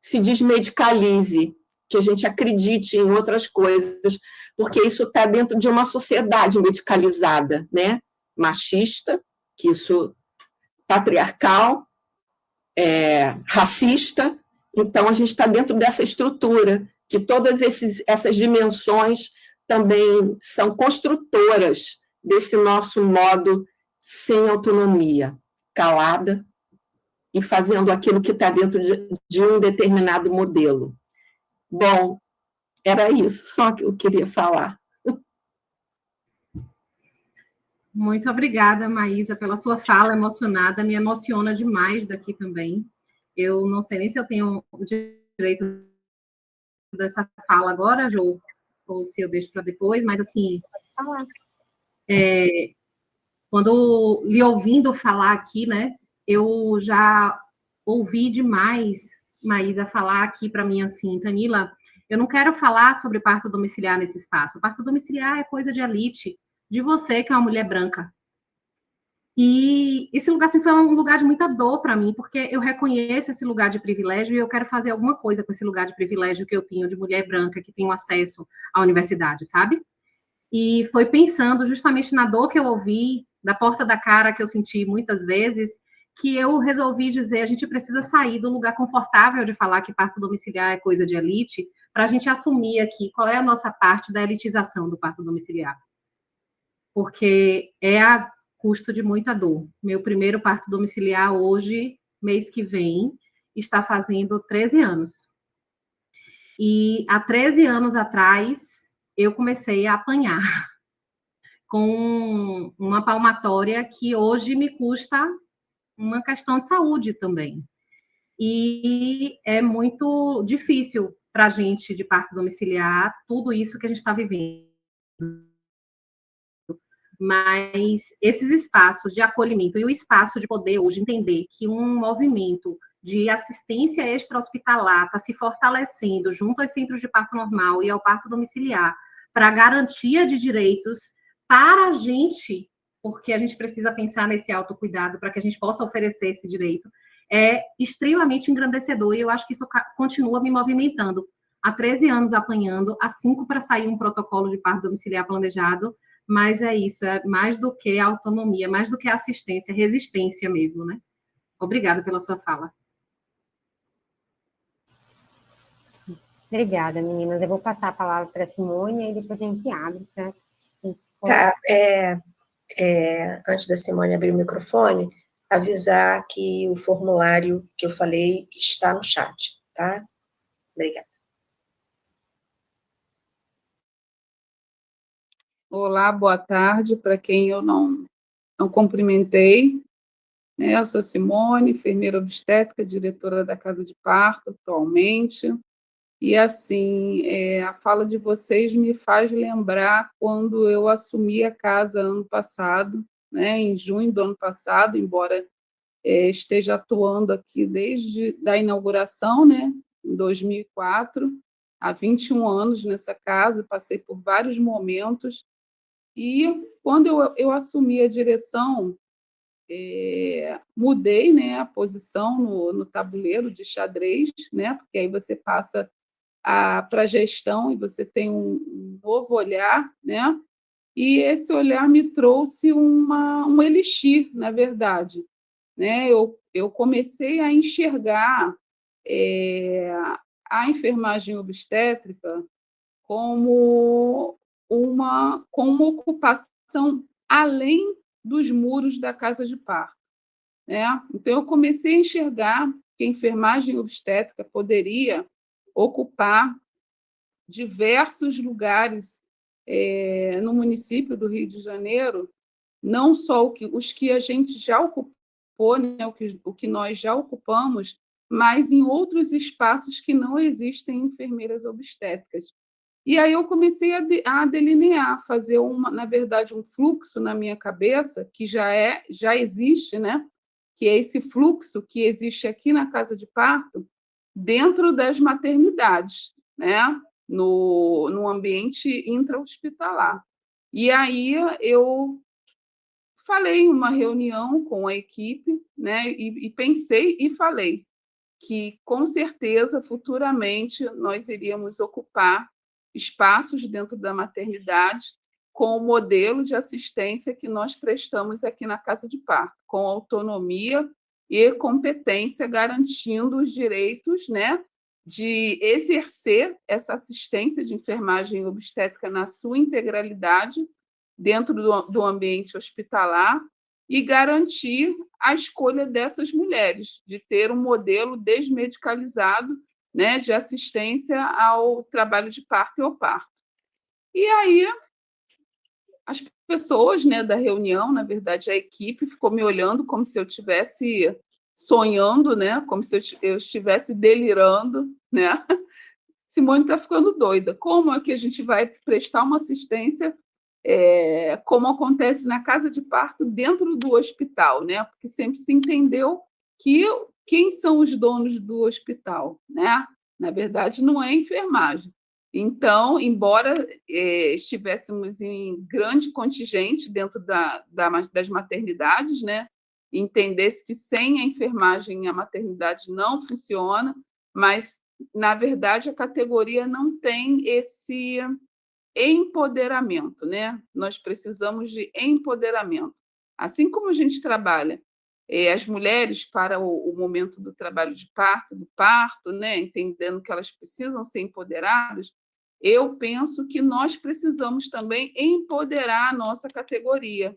se desmedicalize, que a gente acredite em outras coisas, porque isso está dentro de uma sociedade medicalizada, né? Machista, que isso patriarcal, racista. Então, a gente está dentro dessa estrutura, que todas essas dimensões também são construtoras desse nosso modo sem autonomia, calada, e fazendo aquilo que está dentro de um determinado modelo. Bom, era isso só que eu queria falar. Muito obrigada, Maísa, pela sua fala emocionada, me emociona demais daqui também. Eu não sei nem se eu tenho o direito dessa fala agora, Jô, ou se eu deixo para depois, mas assim, quando lhe ouvindo falar aqui, né, eu já ouvi demais Maísa falar aqui para mim assim, Tanila, eu não quero falar sobre parto domiciliar nesse espaço. O parto domiciliar é coisa de elite, de você que é uma mulher branca. E esse lugar assim, foi um lugar de muita dor para mim, porque eu reconheço esse lugar de privilégio e eu quero fazer alguma coisa com esse lugar de privilégio que eu tenho de mulher branca que tem acesso à universidade, sabe? E foi pensando justamente na dor que eu ouvi, da porta da cara que eu senti muitas vezes, que eu resolvi dizer, a gente precisa sair do lugar confortável de falar que parto domiciliar é coisa de elite, para a gente assumir aqui qual é a nossa parte da elitização do parto domiciliar. Porque é a custo de muita dor. Meu primeiro parto domiciliar hoje, mês que vem, está fazendo 13 anos. E há 13 anos atrás, eu comecei a apanhar. com uma palmatória que hoje me custa uma questão de saúde também. E é muito difícil para a gente, de parto domiciliar, tudo isso que a gente está vivendo. Mas esses espaços de acolhimento e o espaço de poder hoje entender que um movimento de assistência extra-hospitalar está se fortalecendo junto aos centros de parto normal e ao parto domiciliar para garantia de direitos para a gente, porque a gente precisa pensar nesse autocuidado para que a gente possa oferecer esse direito, é extremamente engrandecedor e eu acho que isso continua me movimentando. Há 13 anos apanhando, há 5 para sair um protocolo de parto domiciliar planejado, mas é isso, é mais do que autonomia, mais do que assistência, resistência mesmo, né? Obrigada pela sua fala. Obrigada, meninas. Eu vou passar a palavra para a Simone e depois a gente abre para... Tá, antes da Simone abrir o microfone, avisar que o formulário que eu falei está no chat, tá? Obrigada. Olá, boa tarde para quem eu não cumprimentei. Eu sou Simone, enfermeira obstétrica, diretora da Casa de Parto atualmente. E, assim, a fala de vocês me faz lembrar quando eu assumi a casa ano passado, né, em junho do ano passado, embora esteja atuando aqui desde a inauguração, né, em 2004, há 21 anos nessa casa, passei por vários momentos. E, quando eu assumi a direção, mudei, né, a posição no tabuleiro de xadrez, né, porque aí você passa para a gestão e você tem um novo olhar, né? E esse olhar me trouxe um elixir, na verdade, né? Eu comecei a enxergar a enfermagem obstétrica como uma ocupação além dos muros da casa de parto, né? Então, eu comecei a enxergar que a enfermagem obstétrica poderia ocupar diversos lugares no município do Rio de Janeiro, não só os que a gente já ocupou, né, o que nós já ocupamos, mas em outros espaços que não existem enfermeiras obstétricas. E aí eu comecei a delinear, fazer na verdade, um fluxo na minha cabeça, que já existe, né? Que é esse fluxo que existe aqui na casa de parto, dentro das maternidades, né? No ambiente intra-hospitalar. E aí eu falei em uma reunião com a equipe, né? E pensei e falei que, com certeza, futuramente, nós iríamos ocupar espaços dentro da maternidade com o modelo de assistência que nós prestamos aqui na Casa de Parto, com autonomia e competência, garantindo os direitos, né, de exercer essa assistência de enfermagem obstétrica na sua integralidade dentro do ambiente hospitalar e garantir a escolha dessas mulheres, de ter um modelo desmedicalizado, né, de assistência ao trabalho de parto e ao parto. E aí, as pessoas, né, da reunião, na verdade, a equipe ficou me olhando como se eu estivesse sonhando, né, como se eu estivesse delirando, né? Simone está ficando doida. Como é que a gente vai prestar uma assistência como acontece na casa de parto dentro do hospital, né? Porque sempre se entendeu que quem são os donos do hospital, né? Na verdade, não é a enfermagem. Então, embora estivéssemos em grande contingente dentro das maternidades, né? Entendesse que sem a enfermagem a maternidade não funciona, mas, na verdade, a categoria não tem esse empoderamento, né? Nós precisamos de empoderamento. Assim como a gente trabalha as mulheres para o momento do trabalho de parto, do parto, né? Entendendo que elas precisam ser empoderadas, eu penso que nós precisamos também empoderar a nossa categoria,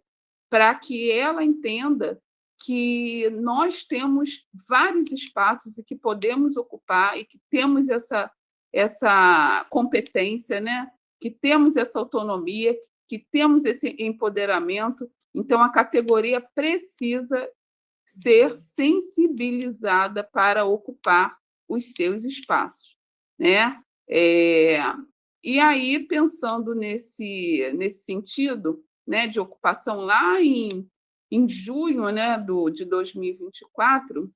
para que ela entenda que nós temos vários espaços e que podemos ocupar e que temos essa competência, né? Que temos essa autonomia, que temos esse empoderamento, então a categoria precisa ser sensibilizada para ocupar os seus espaços, né? E aí, pensando nesse sentido, né, de ocupação, lá em junho, né, de 2024,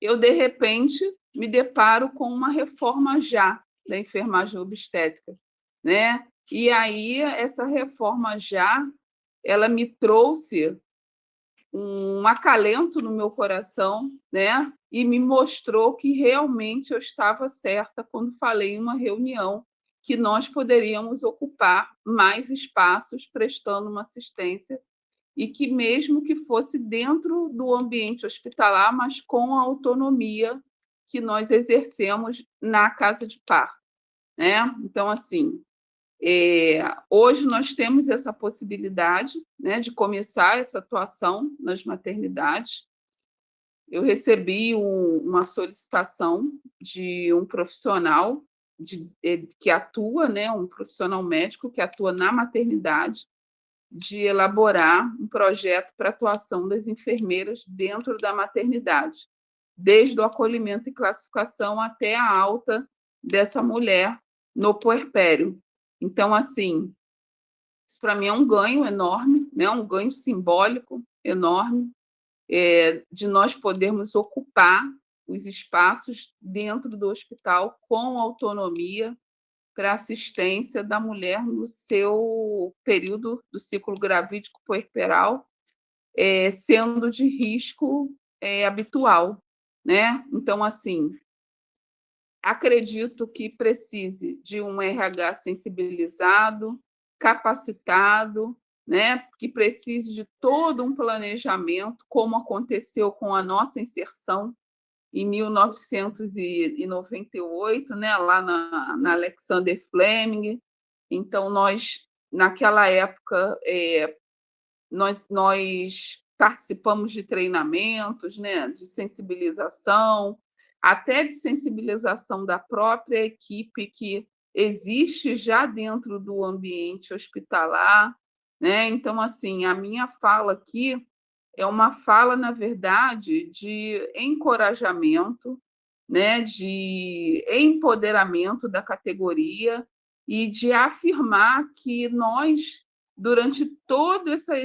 eu, de repente, me deparo com uma reforma já da enfermagem obstétrica, né? E aí, essa reforma já, ela me trouxe um acalento no meu coração, né? E me mostrou que realmente eu estava certa quando falei em uma reunião que nós poderíamos ocupar mais espaços prestando uma assistência e que mesmo que fosse dentro do ambiente hospitalar, mas com a autonomia que nós exercemos na casa de parto, né? Então, assim, hoje nós temos essa possibilidade, né, de começar essa atuação nas maternidades. Eu recebi uma solicitação de um profissional que atua, né, um profissional médico que atua na maternidade, de elaborar um projeto para a atuação das enfermeiras dentro da maternidade, desde o acolhimento e classificação até a alta dessa mulher no puerpério. Então, assim, isso para mim é um ganho enorme, né? Um ganho simbólico enorme, de nós podermos ocupar os espaços dentro do hospital com autonomia para assistência da mulher no seu período do ciclo gravídico puerperal, sendo de risco habitual, né? Então, assim, acredito que precise de um RH sensibilizado, capacitado, né? Que precise de todo um planejamento, como aconteceu com a nossa inserção em 1998, né? Lá na Alexander Fleming. Então, nós, naquela época, nós participamos de treinamentos, né? De sensibilização, até de sensibilização da própria equipe que existe já dentro do ambiente hospitalar, né? Então, assim, a minha fala aqui é uma fala, na verdade, de encorajamento, né? De empoderamento da categoria e de afirmar que nós, durante toda essa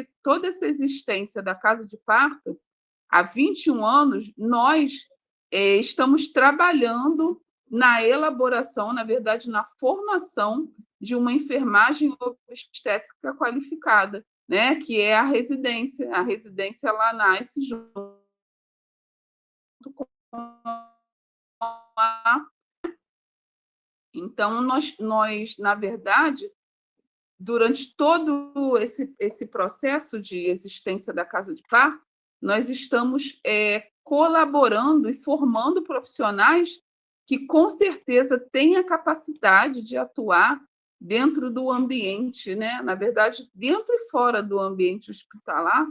existência da casa de parto, há 21 anos, nós estamos trabalhando na elaboração, na verdade, na formação de uma enfermagem obstétrica qualificada, né? Que é a residência. A residência ela nasce junto com a... Então, nós, na verdade, durante todo esse processo de existência da casa de parto, nós estamos colaborando e formando profissionais que, com certeza, têm a capacidade de atuar dentro do ambiente, né? Na verdade, dentro e fora do ambiente hospitalar,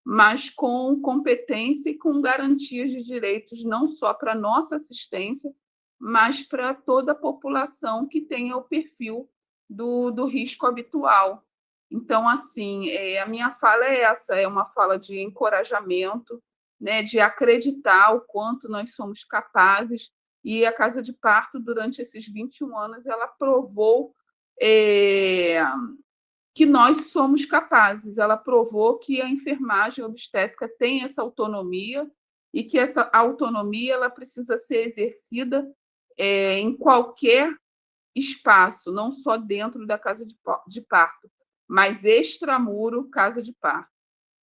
mas com competência e com garantias de direitos, não só para a nossa assistência, mas para toda a população que tenha o perfil do risco habitual. Então, assim, a minha fala é essa, é uma fala de encorajamento, né, de acreditar o quanto nós somos capazes, e a casa de parto, durante esses 21 anos, ela provou que nós somos capazes, ela provou que a enfermagem obstétrica tem essa autonomia e que essa autonomia ela precisa ser exercida em qualquer espaço, não só dentro da casa de parto, mas extramuro casa de parto.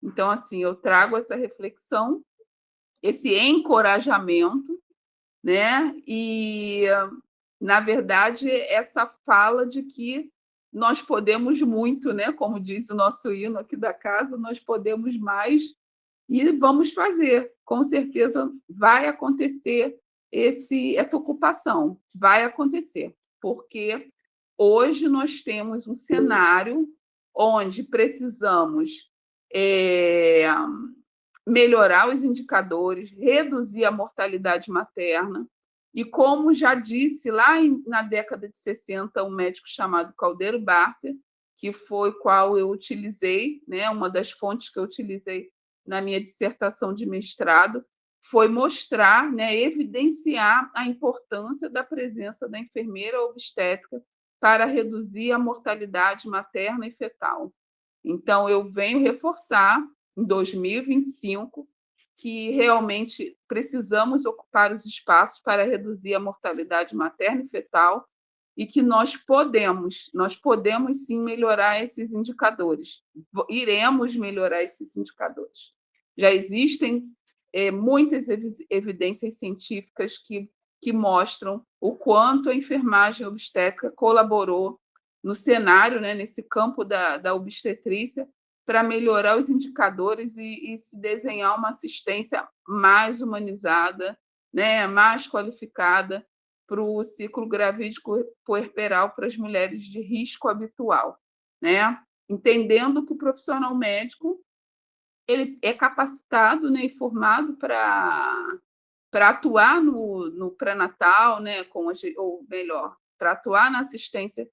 Então, assim, eu trago essa reflexão, esse encorajamento, né? E, na verdade, essa fala de que nós podemos muito, né? Como diz o nosso hino aqui da casa, nós podemos mais e vamos fazer. Com certeza vai acontecer essa ocupação, vai acontecer, porque hoje nós temos um cenário onde precisamos melhorar os indicadores, reduzir a mortalidade materna, e como já disse lá na década de 60 um médico chamado Caldeiro Bárcia, que foi qual eu utilizei, né, uma das fontes que eu utilizei na minha dissertação de mestrado, foi mostrar, né, evidenciar a importância da presença da enfermeira obstétrica para reduzir a mortalidade materna e fetal. Então, eu venho reforçar, em 2025, que realmente precisamos ocupar os espaços para reduzir a mortalidade materna e fetal e que nós podemos sim melhorar esses indicadores. Iremos melhorar esses indicadores. Já existem muitas evidências científicas que mostram o quanto a enfermagem obstétrica colaborou no cenário, né, nesse campo da obstetrícia, para melhorar os indicadores e se desenhar uma assistência mais humanizada, né, mais qualificada para o ciclo gravídico puerperal para as mulheres de risco habitual, né? Entendendo que o profissional médico ele é capacitado, né, e formado para atuar no pré-natal, né, ou melhor, para atuar na assistência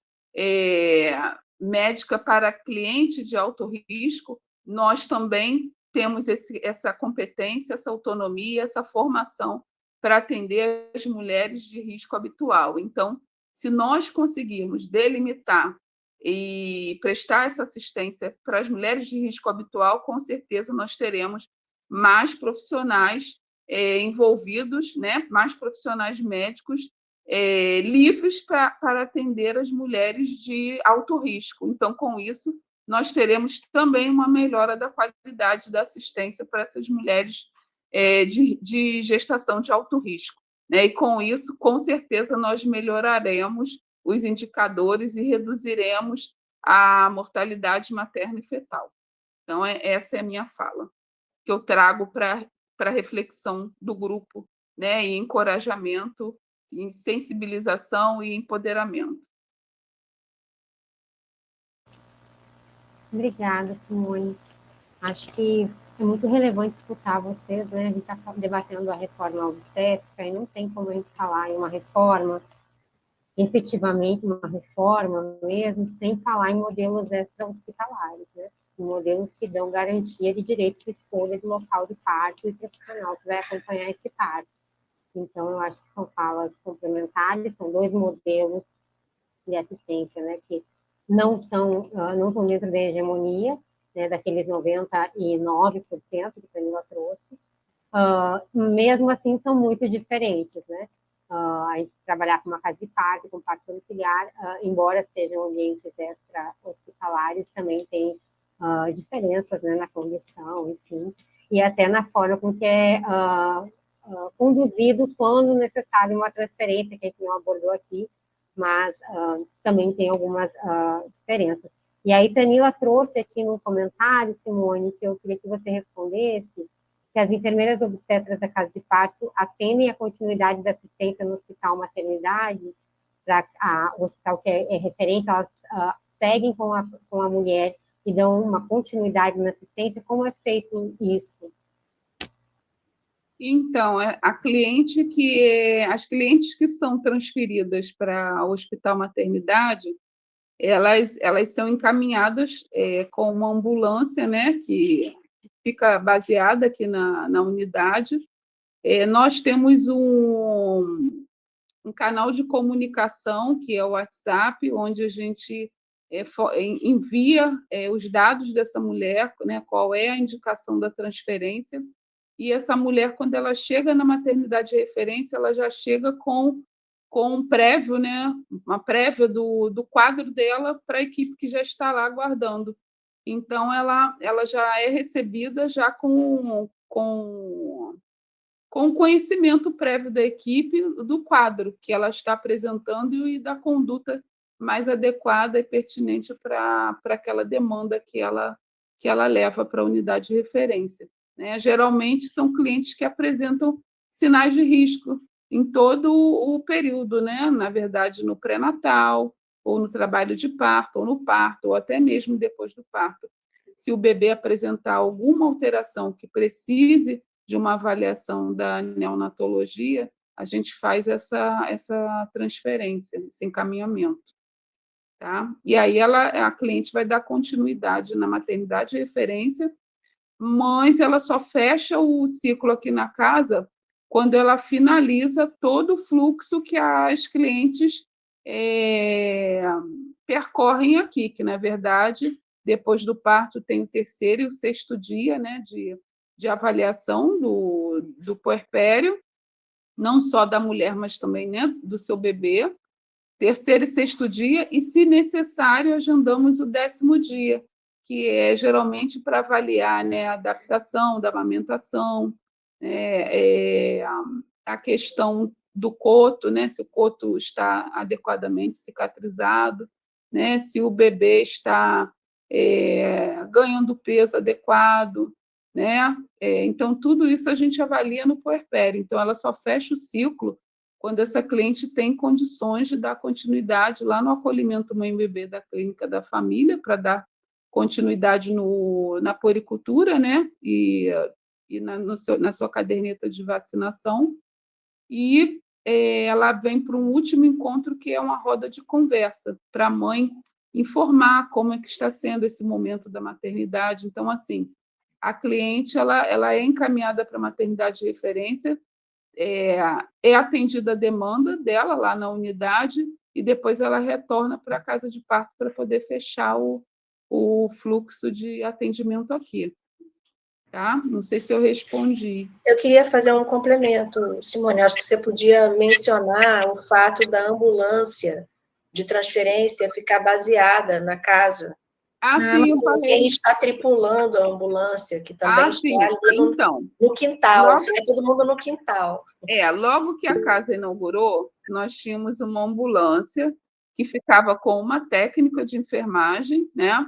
médica para cliente de alto risco, nós também temos essa competência, essa autonomia, essa formação para atender as mulheres de risco habitual. Então, se nós conseguirmos delimitar e prestar essa assistência para as mulheres de risco habitual, com certeza nós teremos mais profissionais envolvidos, né, mais profissionais médicos livres para atender as mulheres de alto risco. Então, com isso, nós teremos também uma melhora da qualidade da assistência para essas mulheres de gestação de alto risco, né? E, com isso, com certeza, nós melhoraremos os indicadores e reduziremos a mortalidade materna e fetal. Então, essa é a minha fala, que eu trago para reflexão do grupo, né? E encorajamento, em sensibilização e empoderamento. Obrigada, Simone. Acho que é muito relevante escutar vocês, né? A gente está debatendo a reforma obstétrica e não tem como a gente falar em uma reforma, efetivamente uma reforma mesmo, sem falar em modelos extra-hospitalares, né? Em modelos que dão garantia de direito de escolha do local de parto e profissional que vai acompanhar esse parto. Então, eu acho que são falas complementares, são dois modelos de assistência, né, que não são dentro da hegemonia, né, daqueles 99% que a Camila trouxe, mesmo assim são muito diferentes, né? A gente trabalhar com uma casa de parto, com parto domiciliar, embora sejam ambientes extra-hospitalares, também tem diferenças, né, na condição, enfim, e até na forma com que é conduzido quando necessário uma transferência, que a gente não abordou aqui, mas também tem algumas diferenças. E aí, Tanila trouxe aqui no comentário, Simone, que eu queria que você respondesse, que as enfermeiras obstetras da casa de parto atendem a continuidade da assistência no hospital maternidade, para o hospital que é referência, elas seguem com a mulher e dão uma continuidade na assistência. Como é feito isso? Então, as clientes que são transferidas para o hospital maternidade, elas são encaminhadas com uma ambulância, né, que fica baseada aqui na unidade. Nós temos um canal de comunicação, que é o WhatsApp, onde a gente envia os dados dessa mulher, né, qual é a indicação da transferência, e essa mulher, quando ela chega na maternidade de referência, ela já chega com um prévio, né, uma prévia do quadro dela para a equipe que já está lá aguardando. Então, ela já é recebida já com conhecimento prévio da equipe do quadro que ela está apresentando e da conduta mais adequada e pertinente para aquela demanda que ela leva para a unidade de referência, né? Geralmente, são clientes que apresentam sinais de risco em todo o período, né? Na verdade, no pré-natal, ou no trabalho de parto, ou no parto, ou até mesmo depois do parto. Se o bebê apresentar alguma alteração que precise de uma avaliação da neonatologia, a gente faz essa transferência, esse encaminhamento. tá? E aí a cliente vai dar continuidade na maternidade de referência, mas ela só fecha o ciclo aqui na casa quando ela finaliza todo o fluxo que as clientes percorrem aqui, que, na verdade, depois do parto tem o 3º e o 6º dia, né, de avaliação do puerpério, não só da mulher, mas também, né, do seu bebê, 3º e 6º dia, e, se necessário, agendamos o 10º dia, que é geralmente para avaliar, né, a adaptação da amamentação, a questão do coto, né, se o coto está adequadamente cicatrizado, né, se o bebê está ganhando peso adequado, né? Então, tudo isso a gente avalia no puerpério. Então, ela só fecha o ciclo quando essa cliente tem condições de dar continuidade lá no acolhimento mãe-bebê da clínica da família, para dar continuidade na puericultura, né? E na sua caderneta de vacinação. E ela vem para um último encontro, que é uma roda de conversa, para a mãe informar como é que está sendo esse momento da maternidade. Então, assim, a cliente ela é encaminhada para a maternidade de referência, é atendida a demanda dela lá na unidade, e depois ela retorna para a casa de parto para poder fechar o fluxo de atendimento aqui. Tá? Não sei se eu respondi. Eu queria fazer um complemento, Simone. Acho que você podia mencionar o fato da ambulância de transferência ficar baseada na casa. Sim, eu falei. Quem está tripulando a ambulância, que também está ali no quintal, fica todo mundo no quintal. Logo que a casa inaugurou, nós tínhamos uma ambulância que ficava com uma técnica de enfermagem, né?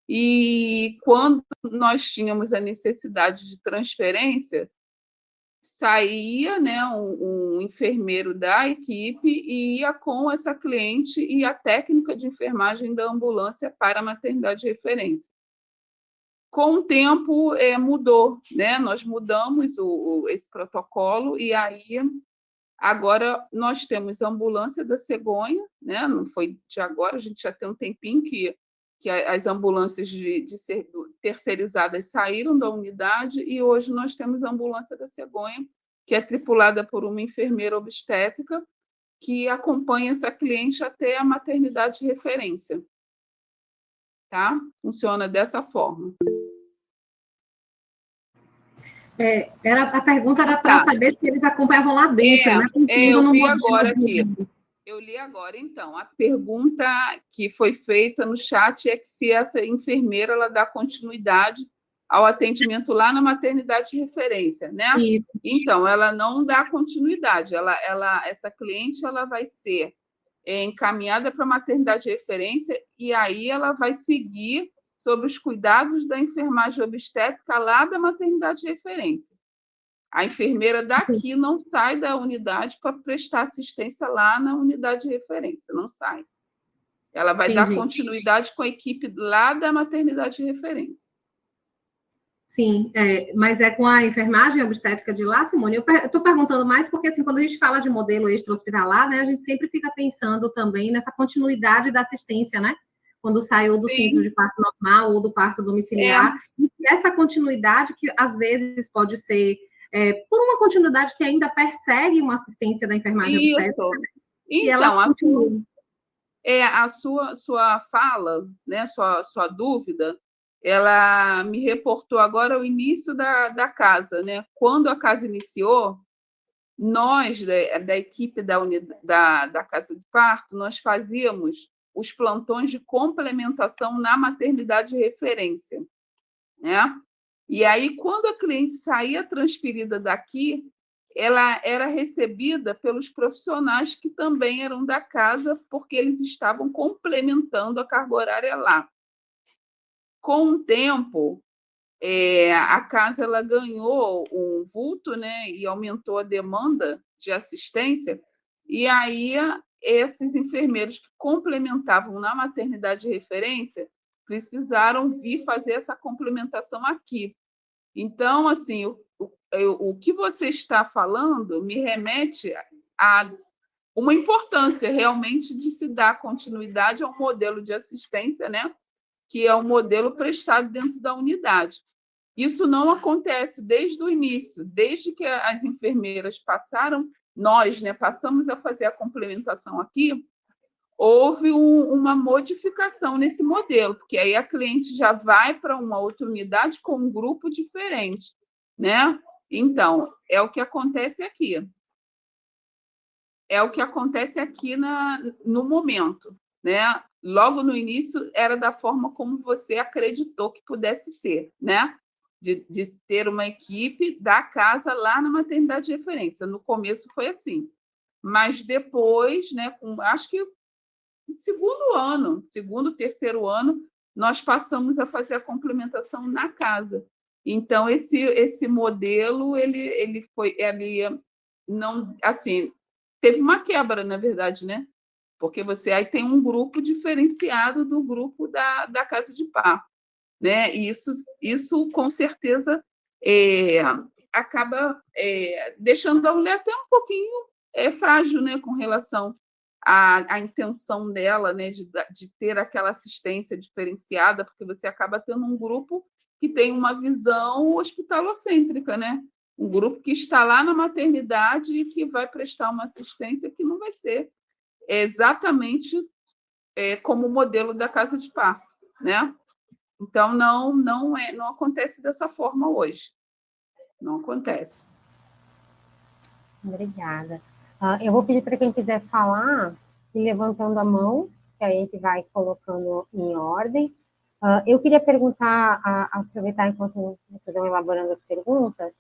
E quando nós tínhamos a necessidade de transferência, saía, né, um enfermeiro da equipe e ia com essa cliente e a técnica de enfermagem da ambulância para a maternidade de referência. Com o tempo, mudou, né? Nós mudamos esse protocolo, e aí agora nós temos a ambulância da cegonha, né? Não foi de agora, a gente já tem um tempinho que as ambulâncias terceirizadas saíram da unidade, e hoje nós temos a ambulância da cegonha, que é tripulada por uma enfermeira obstétrica que acompanha essa cliente até a maternidade de referência. Tá? Funciona dessa forma. A pergunta era para saber se eles acompanhavam lá dentro, né? Eu vi agora aqui. Eu li agora, então. A pergunta que foi feita no chat é que se essa enfermeira ela dá continuidade ao atendimento lá na maternidade de referência, né? Isso. Então, ela não dá continuidade. Essa cliente ela vai ser encaminhada para a maternidade de referência, e aí ela vai seguir sobre os cuidados da enfermagem obstétrica lá da maternidade de referência. A enfermeira daqui não sai da unidade para prestar assistência lá na unidade de referência, não sai. Ela vai dar continuidade com a equipe lá da maternidade de referência. Sim, mas é com a enfermagem obstétrica de lá, Simone? Eu estou perguntando mais porque, assim, quando a gente fala de modelo extra-hospitalar, né, a gente sempre fica pensando também nessa continuidade da assistência, né? Quando saiu do centro de parto normal ou do parto domiciliar. E essa continuidade que, às vezes, pode ser por uma continuidade que ainda persegue uma assistência da enfermagem obstétrica. Então, a sua fala, né, sua dúvida, ela me reportou agora o início da casa, né? Quando a casa iniciou, nós, da equipe da casa de parto, nós fazíamos os plantões de complementação na maternidade de referência, né? E aí, quando a cliente saía transferida daqui, ela era recebida pelos profissionais que também eram da casa, porque eles estavam complementando a carga horária lá. Com o tempo, a casa ela ganhou um vulto, né, e aumentou a demanda de assistência, e aí esses enfermeiros que complementavam na maternidade de referência precisaram vir fazer essa complementação aqui. Então, assim, o que você está falando me remete uma importância realmente de se dar continuidade a um modelo de assistência, né, que é um modelo prestado dentro da unidade. Isso não acontece desde o início, desde que as enfermeiras passaram, nós, né, passamos a fazer a complementação aqui, houve uma modificação nesse modelo, porque aí a cliente já vai para uma outra unidade com um grupo diferente, né? Então, é o que acontece aqui. É o que acontece aqui no momento, né? Logo no início era da forma como você acreditou que pudesse ser, né? De ter uma equipe da casa lá na maternidade de referência. No começo foi assim. Mas depois, né, acho que no segundo, terceiro ano, nós passamos a fazer a complementação na casa. Então, esse modelo, ele não, assim, teve uma quebra, na verdade, né? Porque você aí tem um grupo diferenciado do grupo da casa de parto, né? E isso com certeza, acaba deixando a mulher até um pouquinho frágil, né, com relação à intenção dela, né, de ter aquela assistência diferenciada, porque você acaba tendo um grupo que tem uma visão hospitalocêntrica, né? Um grupo que está lá na maternidade e que vai prestar uma assistência que não vai ser exatamente como o modelo da casa de parto, né? Então, não acontece dessa forma hoje. Não acontece. Obrigada. Eu vou pedir para quem quiser falar, ir levantando a mão, que aí a gente vai colocando em ordem. Eu queria perguntar, aproveitar enquanto vocês estão elaborando as perguntas,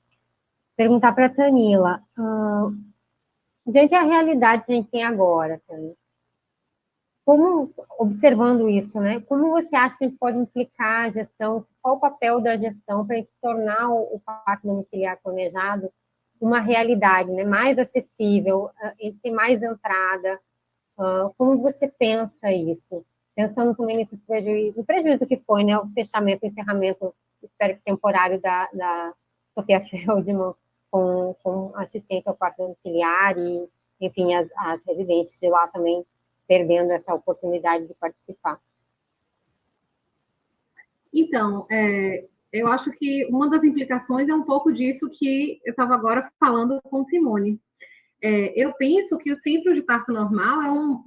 perguntar para a Tanila, diante da realidade que a gente tem agora, Tanila, como, observando isso, né, como você acha que a gente pode implicar a gestão, qual o papel da gestão para tornar o parto domiciliar planejado uma realidade, né, mais acessível, ter mais entrada? Como você pensa isso? Pensando também nesses prejuízos, no prejuízo que foi, né, o fechamento, o encerramento, espero que temporário da Sofia Feldman com assistência ao parto domiciliar e, enfim, as residentes de lá também perdendo essa oportunidade de participar. Então, eu acho que uma das implicações é um pouco disso que eu estava agora falando com Simone. Eu penso que o centro de parto normal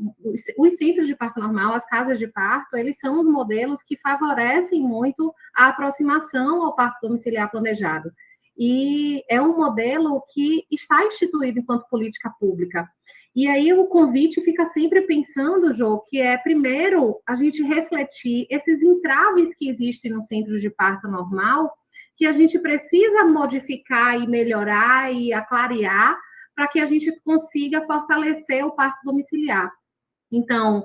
os centros de parto normal, as casas de parto, eles são os modelos que favorecem muito a aproximação ao parto domiciliar planejado. E é um modelo que está instituído enquanto política pública. E aí o convite fica sempre pensando, Jô, que primeiro, a gente refletir esses entraves que existem no centro de parto normal, que a gente precisa modificar e melhorar e aclarear para que a gente consiga fortalecer o parto domiciliar. Então,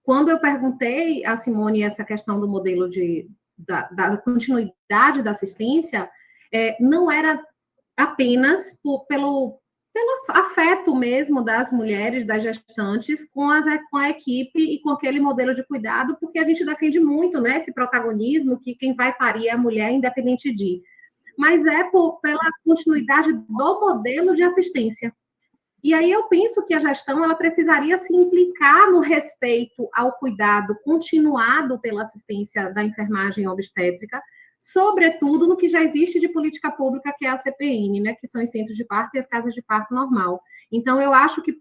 quando eu perguntei a Simone essa questão do modelo da continuidade da assistência, não era apenas pelo afeto mesmo das mulheres, das gestantes, com a equipe e com aquele modelo de cuidado, porque a gente defende muito, né, esse protagonismo, que quem vai parir é a mulher, independente de... Mas pela continuidade do modelo de assistência. E aí eu penso que a gestão ela precisaria se implicar no respeito ao cuidado continuado pela assistência da enfermagem obstétrica, sobretudo no que já existe de política pública, que é a CPN, né, que são os centros de parto e as casas de parto normal. Então, eu acho que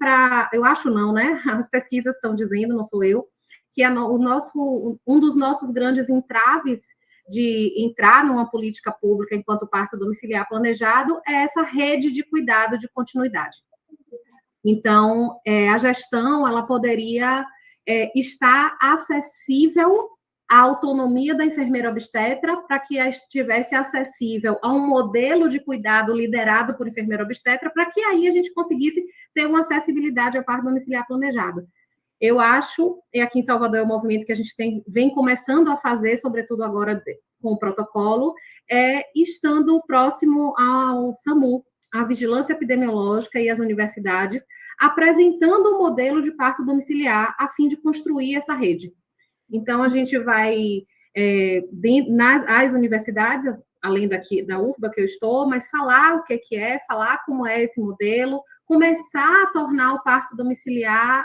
eu acho não, né, as pesquisas estão dizendo, não sou eu, que um dos nossos grandes entraves de entrar numa política pública enquanto parto domiciliar planejado é essa rede de cuidado de continuidade. Então, a gestão, ela poderia estar acessível à autonomia da enfermeira obstetra para que estivesse acessível a um modelo de cuidado liderado por enfermeira obstetra, para que aí a gente conseguisse ter uma acessibilidade ao parto domiciliar planejado. Eu acho, e aqui em Salvador é um movimento que a gente vem começando a fazer, sobretudo agora com o protocolo, estando próximo ao SAMU, a vigilância epidemiológica e as universidades, apresentando um modelo de parto domiciliar a fim de construir essa rede. Então, a gente vai, nas universidades, além daqui da UFBA que eu estou, mas falar o que falar como é esse modelo, começar a tornar o parto domiciliar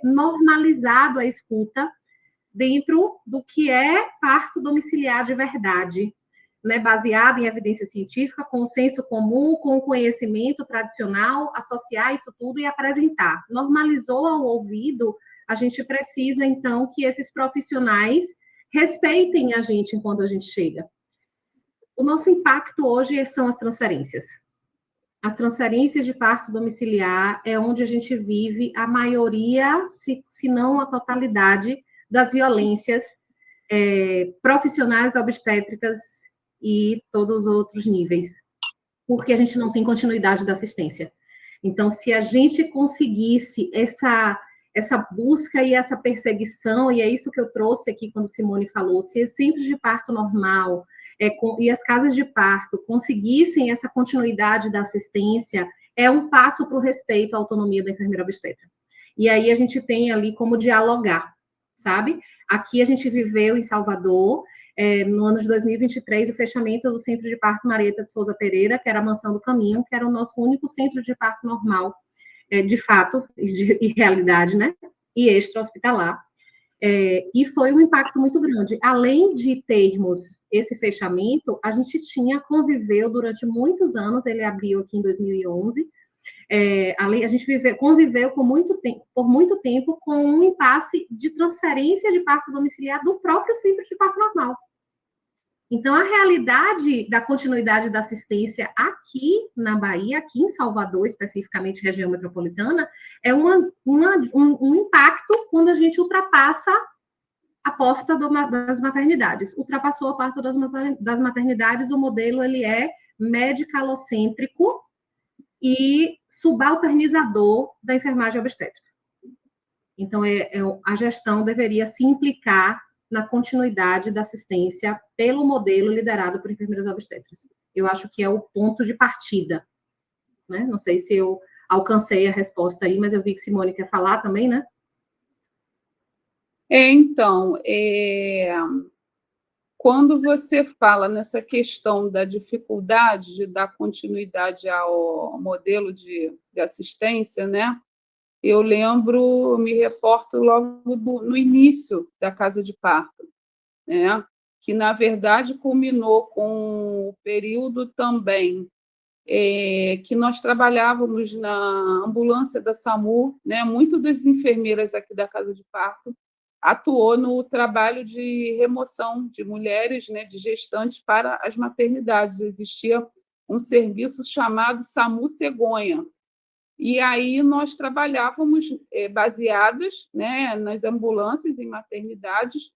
normalizado a escuta dentro do que é parto domiciliar de verdade, né, baseado em evidência científica, com o senso comum, com o conhecimento tradicional, associar isso tudo e apresentar. Normalizou ao ouvido, a gente precisa, então, que esses profissionais respeitem a gente enquanto a gente chega. O nosso impacto hoje são as transferências. As transferências de parto domiciliar é onde a gente vive a maioria, se não a totalidade, das violências profissionais obstétricas e todos os outros níveis, porque a gente não tem continuidade da assistência. Então, se a gente conseguisse essa busca e essa perseguição, e é isso que eu trouxe aqui quando Simone falou, se os centros de parto normal e as casas de parto conseguissem essa continuidade da assistência, é um passo para o respeito à autonomia da enfermeira obstetra. E aí a gente tem ali como dialogar, sabe? Aqui a gente viveu em Salvador, no ano de 2023, o fechamento do Centro de Parto Marieta de Souza Pereira, que era a Mansão do Caminho, que era o nosso único centro de parto normal, de fato, e realidade, né? E extra-hospitalar. E foi um impacto muito grande. Além de termos esse fechamento, a gente conviveu durante muitos anos, ele abriu aqui em 2011, a gente conviveu por muito tempo com um impasse de transferência de parto domiciliar do próprio centro de parto normal. Então, a realidade da continuidade da assistência aqui na Bahia, aqui em Salvador, especificamente região metropolitana, é um impacto quando a gente ultrapassa a porta das maternidades. Ultrapassou a porta das maternidades, o modelo ele é medicalocêntrico e subalternizador da enfermagem obstétrica. Então, a gestão deveria se implicar na continuidade da assistência pelo modelo liderado por enfermeiras obstetras. Eu acho que é o ponto de partida, né? Não sei se eu alcancei a resposta aí, mas eu vi que Simone quer falar também, né? Então, quando você fala nessa questão da dificuldade de dar continuidade ao modelo de assistência, né? Eu me reporto logo no início da casa de parto, né? Que, na verdade, culminou com o período também que nós trabalhávamos na ambulância da SAMU, né? Muito das enfermeiras aqui da casa de parto atuou no trabalho de remoção de mulheres, né, de gestantes para as maternidades. Existia um serviço chamado SAMU Cegonha, e aí nós trabalhávamos baseadas, né, nas ambulâncias em maternidades,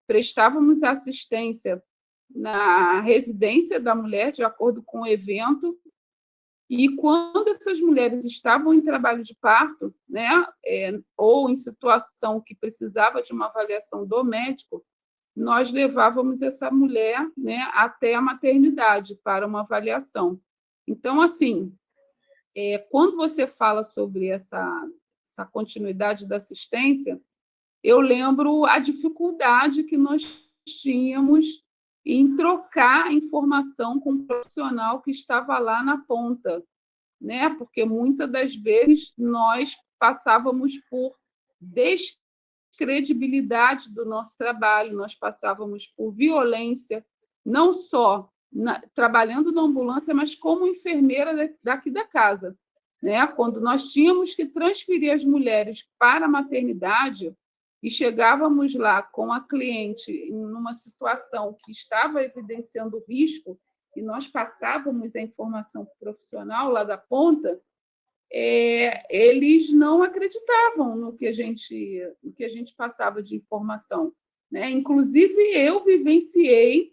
prestávamos assistência na residência da mulher, de acordo com o evento, e quando essas mulheres estavam em trabalho de parto, né, ou em situação que precisava de uma avaliação do médico, nós levávamos essa mulher, né, até a maternidade para uma avaliação. Então, assim, quando você fala sobre essa continuidade da assistência, eu lembro a dificuldade que nós tínhamos em trocar informação com um profissional que estava lá na ponta, né? Porque muitas das vezes nós passávamos por descredibilidade do nosso trabalho, nós passávamos por violência, não só trabalhando na ambulância, mas como enfermeira daqui da casa, né? Quando nós tínhamos que transferir as mulheres para a maternidade e chegávamos lá com a cliente em uma situação que estava evidenciando risco, e nós passávamos a informação profissional lá da ponta, eles não acreditavam no que a gente passava de informação, né? Inclusive, eu vivenciei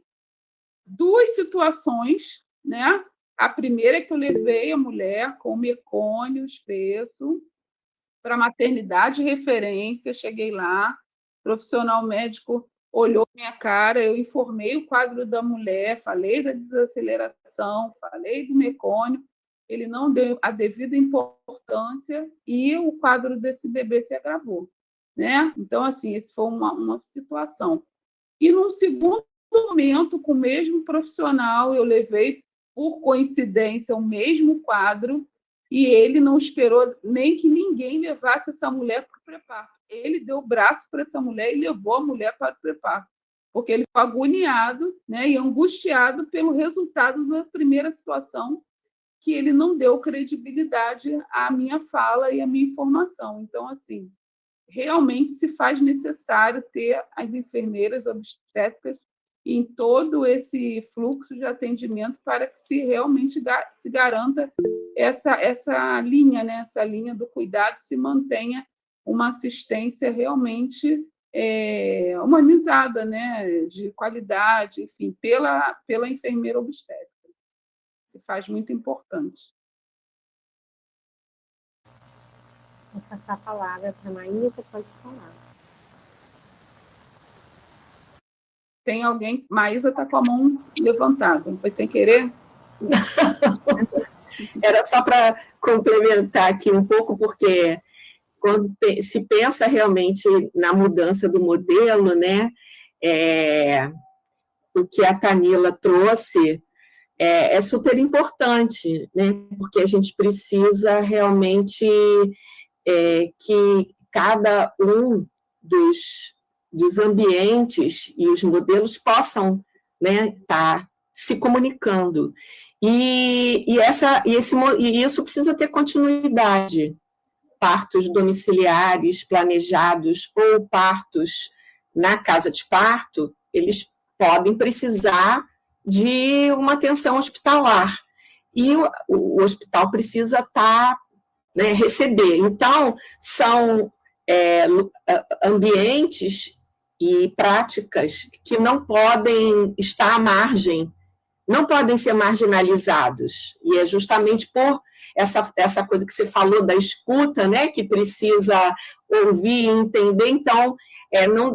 2 situações, né? A primeira é que eu levei a mulher com mecônio espesso para a maternidade de referência, cheguei lá, o profissional médico olhou minha cara, eu informei o quadro da mulher, falei da desaceleração, falei do mecônio, ele não deu a devida importância e o quadro desse bebê se agravou, né? Então, assim, essa foi uma situação. E, num segundo momento, com o mesmo profissional, eu levei, por coincidência, o mesmo quadro, e ele não esperou nem que ninguém levasse essa mulher para o pré-parto. Ele deu o braço para essa mulher e levou a mulher para o pré-parto, porque ele ficou agoniado, né, e angustiado pelo resultado da primeira situação, que ele não deu credibilidade à minha fala e à minha informação. Então, assim, realmente se faz necessário ter as enfermeiras obstétricas em todo esse fluxo de atendimento para que se realmente se garanta essa linha, né? Essa linha do cuidado, se mantenha uma assistência realmente humanizada, né? De qualidade, enfim, pela enfermeira obstétrica. Se faz muito importante. Vou passar a palavra para a Maísa, pode falar. Tem alguém... Maísa está com a mão levantada, foi sem querer? Era só para complementar aqui um pouco, porque quando se pensa realmente na mudança do modelo, né, o que a Tanila trouxe é super importante, né, porque a gente precisa realmente que cada um dos ambientes e os modelos possam, né, estar se comunicando. E isso precisa ter continuidade. Partos domiciliares planejados ou partos na casa de parto, eles podem precisar de uma atenção hospitalar. E o hospital precisa estar, né, receber. Então, são ambientes e práticas que não podem estar à margem, não podem ser marginalizados. E é justamente por essa coisa que você falou da escuta, né, que precisa ouvir e entender. Então,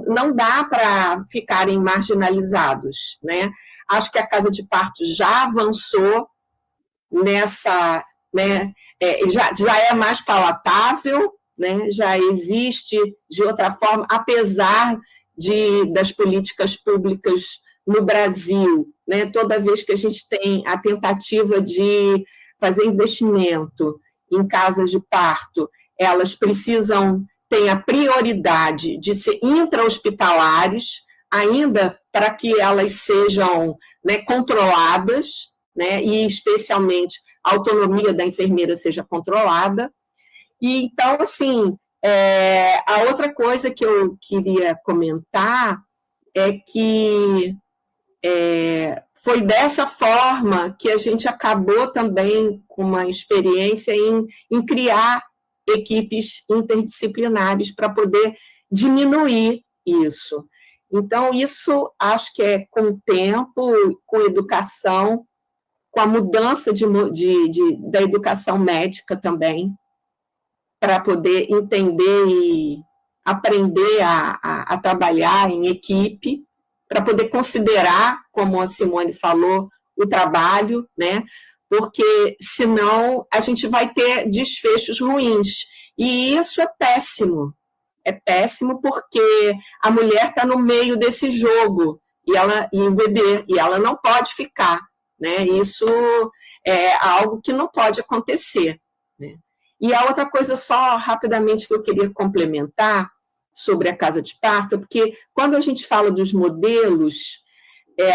não dá para ficarem marginalizados, né? Acho que a casa de parto já avançou nessa, né, já é mais palatável, né, já existe de outra forma, apesar das políticas públicas no Brasil, né, toda vez que a gente tem a tentativa de fazer investimento em casas de parto, elas precisam ter a prioridade de ser intra-hospitalares, ainda para que elas sejam, né, controladas, né, e especialmente a autonomia da enfermeira seja controlada. E então, assim, a outra coisa que eu queria comentar é que foi dessa forma que a gente acabou também com uma experiência em criar equipes interdisciplinares para poder diminuir isso. Então, isso acho que é com o tempo, com educação, com a mudança da educação médica também, para poder entender e aprender a trabalhar em equipe, para poder considerar, como a Simone falou, o trabalho, né? Porque senão a gente vai ter desfechos ruins. E isso é péssimo. É péssimo porque a mulher está no meio desse jogo, e o bebê, e ela não pode ficar, né? Isso é algo que não pode acontecer, né? E a outra coisa, só rapidamente, que eu queria complementar sobre a casa de parto, porque quando a gente fala dos modelos,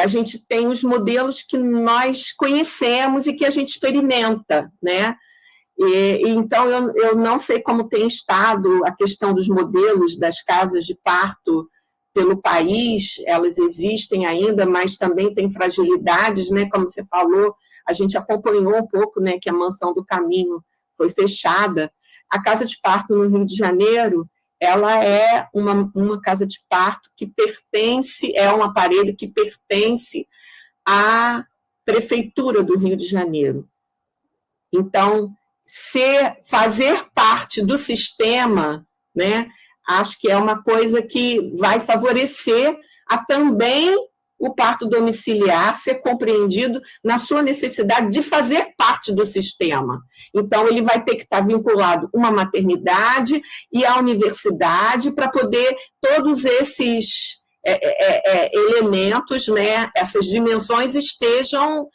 a gente tem os modelos que nós conhecemos e que a gente experimenta, né? Então, eu não sei como tem estado a questão dos modelos das casas de parto pelo país, elas existem ainda, mas também tem fragilidades, né? Como você falou, a gente acompanhou um pouco, né, que a Mansão do Caminho foi fechada. A casa de parto no Rio de Janeiro, ela é uma casa de parto que pertence, é um aparelho que pertence à Prefeitura do Rio de Janeiro. Então, fazer parte do sistema, né, acho que é uma coisa que vai favorecer também o parto domiciliar ser compreendido na sua necessidade de fazer parte do sistema. Então, ele vai ter que estar vinculado a uma maternidade e à universidade para poder todos esses elementos, né, essas dimensões estejam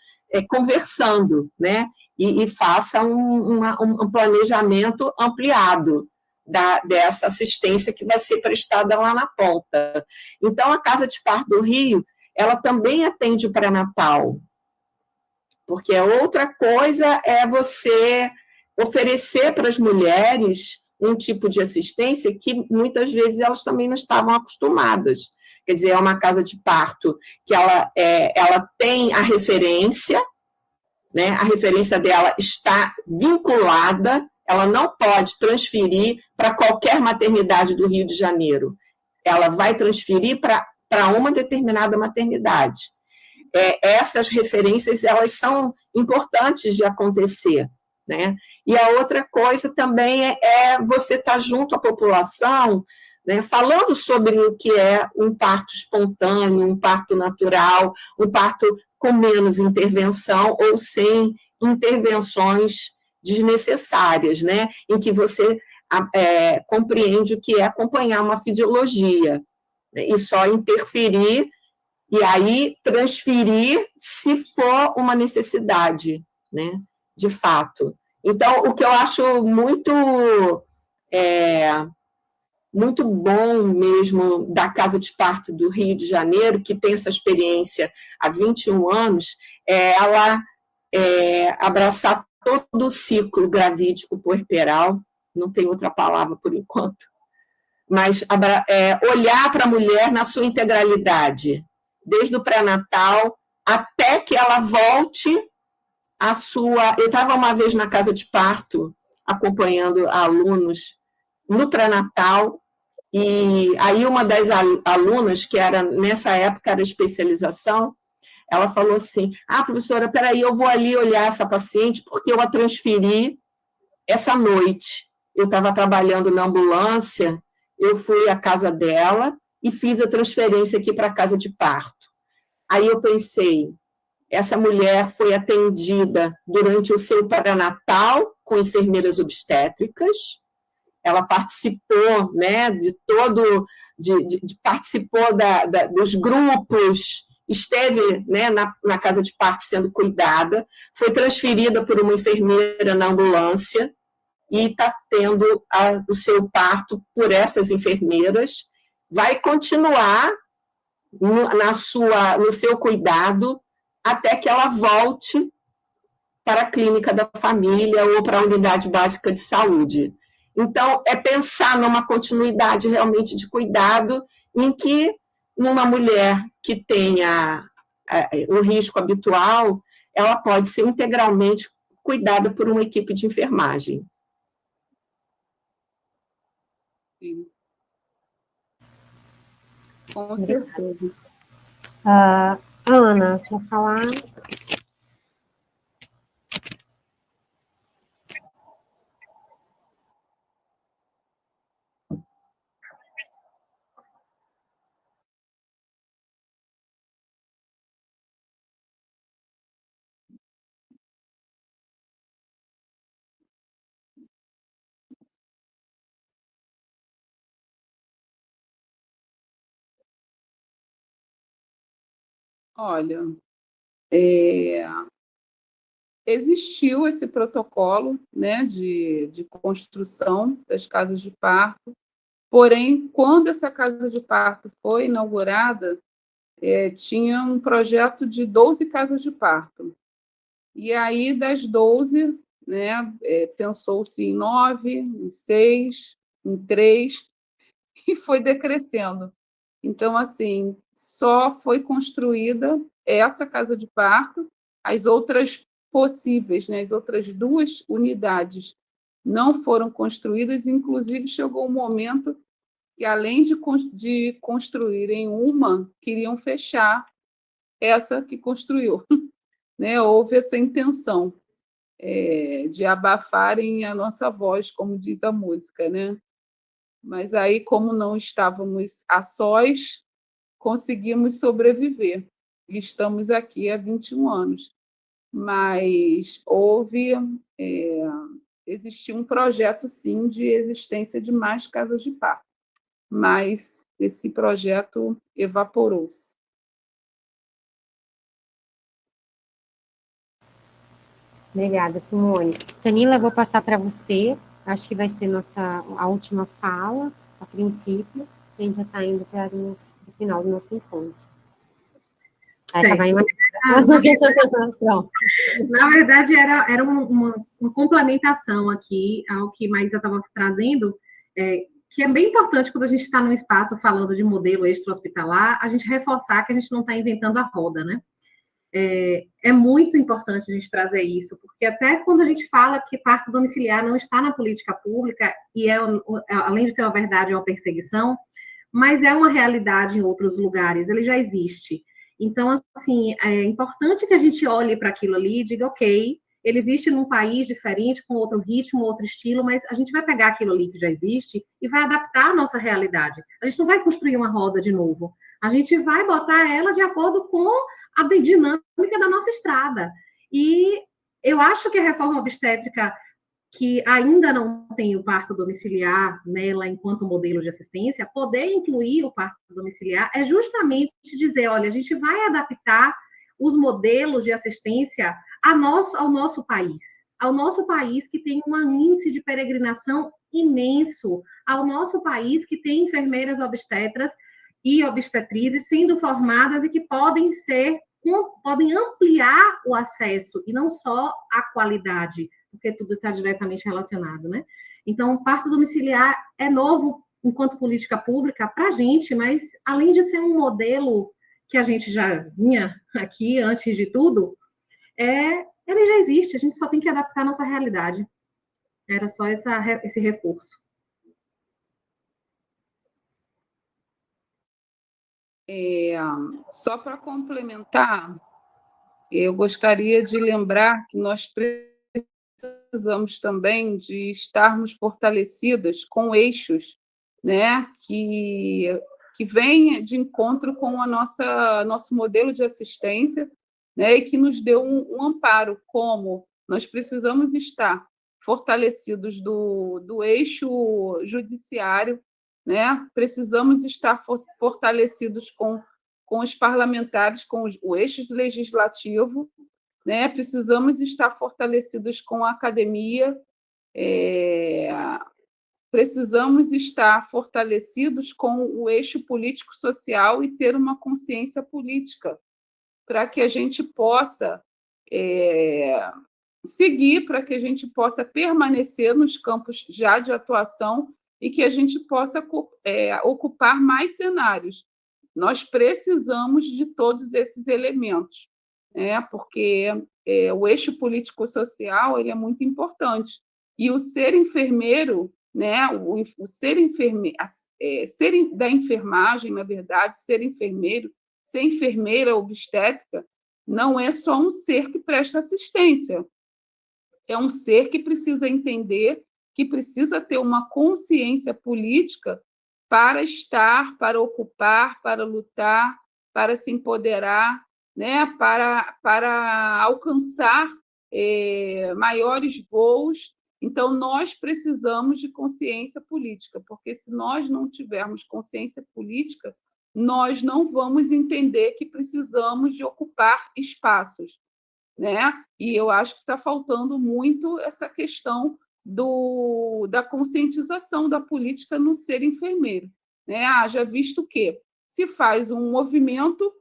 conversando, né? e faça um planejamento ampliado dessa assistência que vai ser prestada lá na ponta. Então, a Casa de Parto do Rio, ela também atende o pré-natal, porque outra coisa é você oferecer para as mulheres um tipo de assistência que muitas vezes elas também não estavam acostumadas. Quer dizer, é uma casa de parto que ela tem a referência, né? A referência dela está vinculada, ela não pode transferir para qualquer maternidade do Rio de Janeiro. Ela vai transferir para uma determinada maternidade. Essas referências, elas são importantes de acontecer, né? E a outra coisa também é você estar junto à população, né, falando sobre o que é um parto espontâneo, um parto natural, um parto com menos intervenção ou sem intervenções desnecessárias, né, em que você compreende o que é acompanhar uma fisiologia, né, e só interferir e aí transferir se for uma necessidade, né, de fato. Então, o que eu acho muito bom mesmo da Casa de Parto do Rio de Janeiro, que tem essa experiência há 21 anos, é ela abraçar todo o ciclo gravídico puerperal, não tem outra palavra por enquanto, mas olhar para a mulher na sua integralidade, desde o pré-natal até que ela volte à sua... Eu estava uma vez na Casa de Parto, acompanhando alunos no pré-natal, e aí uma das alunas, que era nessa época era especialização, ela falou assim, professora, peraí, eu vou ali olhar essa paciente, porque eu a transferi essa noite. Eu estava trabalhando na ambulância, eu fui à casa dela e fiz a transferência aqui para a casa de parto. Aí eu pensei, essa mulher foi atendida durante o seu pré-natal com enfermeiras obstétricas, ela participou, né, participou dos grupos, esteve, né, na casa de parto sendo cuidada, foi transferida por uma enfermeira na ambulância e está tendo o seu parto por essas enfermeiras, vai continuar no seu cuidado até que ela volte para a clínica da família ou para a unidade básica de saúde. Então, é pensar numa continuidade realmente de cuidado em que numa mulher que tenha o risco habitual, ela pode ser integralmente cuidada por uma equipe de enfermagem. Sim. Com certeza. Ana, quer falar? Olha, existiu esse protocolo, né, de construção das casas de parto, porém, quando essa casa de parto foi inaugurada, tinha um projeto de 12 casas de parto. E aí, das 12, né, pensou-se em 9, em 6, em 3, e foi decrescendo. Então, assim, só foi construída essa casa de parto, as outras possíveis, né, as outras 2 unidades não foram construídas, inclusive chegou um momento que, além de construírem uma, queriam fechar essa que construiu. Né? Houve essa intenção de abafarem a nossa voz, como diz a música, né? Mas aí, como não estávamos a sós, conseguimos sobreviver. E estamos aqui há 21 anos. Mas existiu um projeto, sim, de existência de mais casas de parto. Mas esse projeto evaporou-se. Obrigada, Simone. Tanila, eu vou passar para você. Acho que vai ser a última fala, a princípio. A gente já está indo para o final do nosso encontro. Vai acabar em Pronto. Na verdade, era uma complementação aqui ao que Maísa estava trazendo, que é bem importante quando a gente está num espaço falando de modelo extra-hospitalar, a gente reforçar que a gente não está inventando a roda, né? É muito importante a gente trazer isso, porque até quando a gente fala que parto domiciliar não está na política pública, e além de ser uma verdade, é uma perseguição, mas é uma realidade em outros lugares, ele já existe. Então, assim, é importante que a gente olhe para aquilo ali e diga, ok, ele existe num país diferente, com outro ritmo, outro estilo, mas a gente vai pegar aquilo ali que já existe e vai adaptar a nossa realidade. A gente não vai construir uma roda de novo. A gente vai botar ela de acordo com a dinâmica da nossa estrada. E eu acho que a reforma obstétrica, que ainda não tem o parto domiciliar nela enquanto modelo de assistência, poder incluir o parto domiciliar é justamente dizer, olha, a gente vai adaptar os modelos de assistência ao nosso país que tem um índice de peregrinação imenso, ao nosso país que tem enfermeiras obstetras e obstetrizes sendo formadas e que podem ampliar o acesso e não só a qualidade, porque tudo está diretamente relacionado, né? Então, o parto domiciliar é novo enquanto política pública para a gente, mas além de ser um modelo que a gente já vinha aqui antes de tudo, ele já existe, a gente só tem que adaptar a nossa realidade. Era só esse reforço. Só para complementar, eu gostaria de lembrar que nós precisamos também de estarmos fortalecidas com eixos, né, que vem de encontro com nosso modelo de assistência, né, e que nos deu um amparo, como nós precisamos estar fortalecidos do eixo judiciário, né? Precisamos estar fortalecidos com os parlamentares, com o eixo legislativo, né? Precisamos estar fortalecidos com a academia, precisamos estar fortalecidos com o eixo político-social e ter uma consciência política para que a gente possa seguir, para que a gente possa permanecer nos campos já de atuação e que a gente possa ocupar mais cenários. Nós precisamos de todos esses elementos, né? Porque o eixo político-social ele é muito importante. E o ser enfermeiro, né? O ser enfermeiro, ser da enfermagem, na verdade, ser enfermeiro, ser enfermeira obstétrica, não é só um ser que presta assistência. É um ser que precisa entender, que precisa ter uma consciência política para estar, para ocupar, para lutar, para se empoderar, né? para alcançar maiores voos. Então, nós precisamos de consciência política, porque se nós não tivermos consciência política, nós não vamos entender que precisamos de ocupar espaços, né? E eu acho que está faltando muito essa questão da conscientização da política no ser enfermeiro, né? Haja visto que se faz um movimento,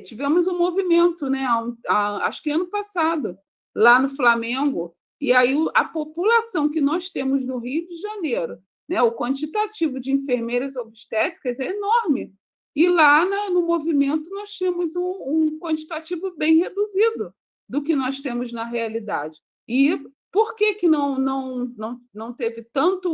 tivemos um movimento, né? Acho que ano passado, lá no Flamengo, e aí a população que nós temos no Rio de Janeiro, né? O quantitativo de enfermeiras obstétricas é enorme. E lá no movimento nós tínhamos um quantitativo bem reduzido do que nós temos na realidade. E por que não teve tanto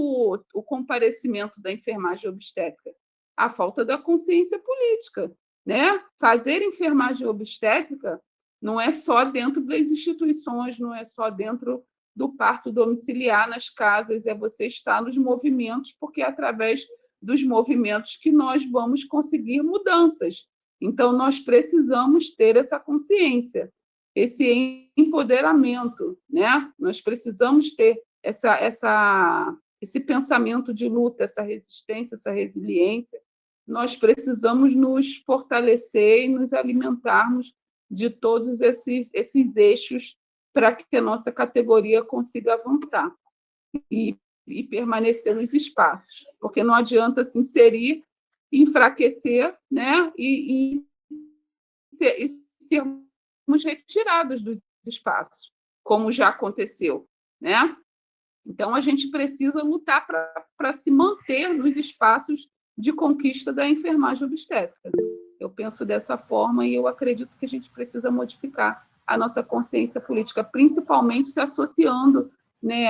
o comparecimento da enfermagem obstétrica? A falta da consciência política, né? Fazer enfermagem obstétrica não é só dentro das instituições, não é só dentro do parto domiciliar nas casas, é você estar nos movimentos, porque é através dos movimentos que nós vamos conseguir mudanças. Então, nós precisamos ter essa consciência, esse empoderamento, né? Nós precisamos ter esse pensamento de luta, essa resistência, essa resiliência. Nós precisamos nos fortalecer e nos alimentarmos de todos esses eixos para que a nossa categoria consiga avançar e permanecer nos espaços, porque não adianta se inserir, enfraquecer, né, e sermos retirados dos espaços, como já aconteceu, né? Então, a gente precisa lutar para se manter nos espaços de conquista da enfermagem obstétrica. Eu penso dessa forma e eu acredito que a gente precisa modificar a nossa consciência política, principalmente se associando, né,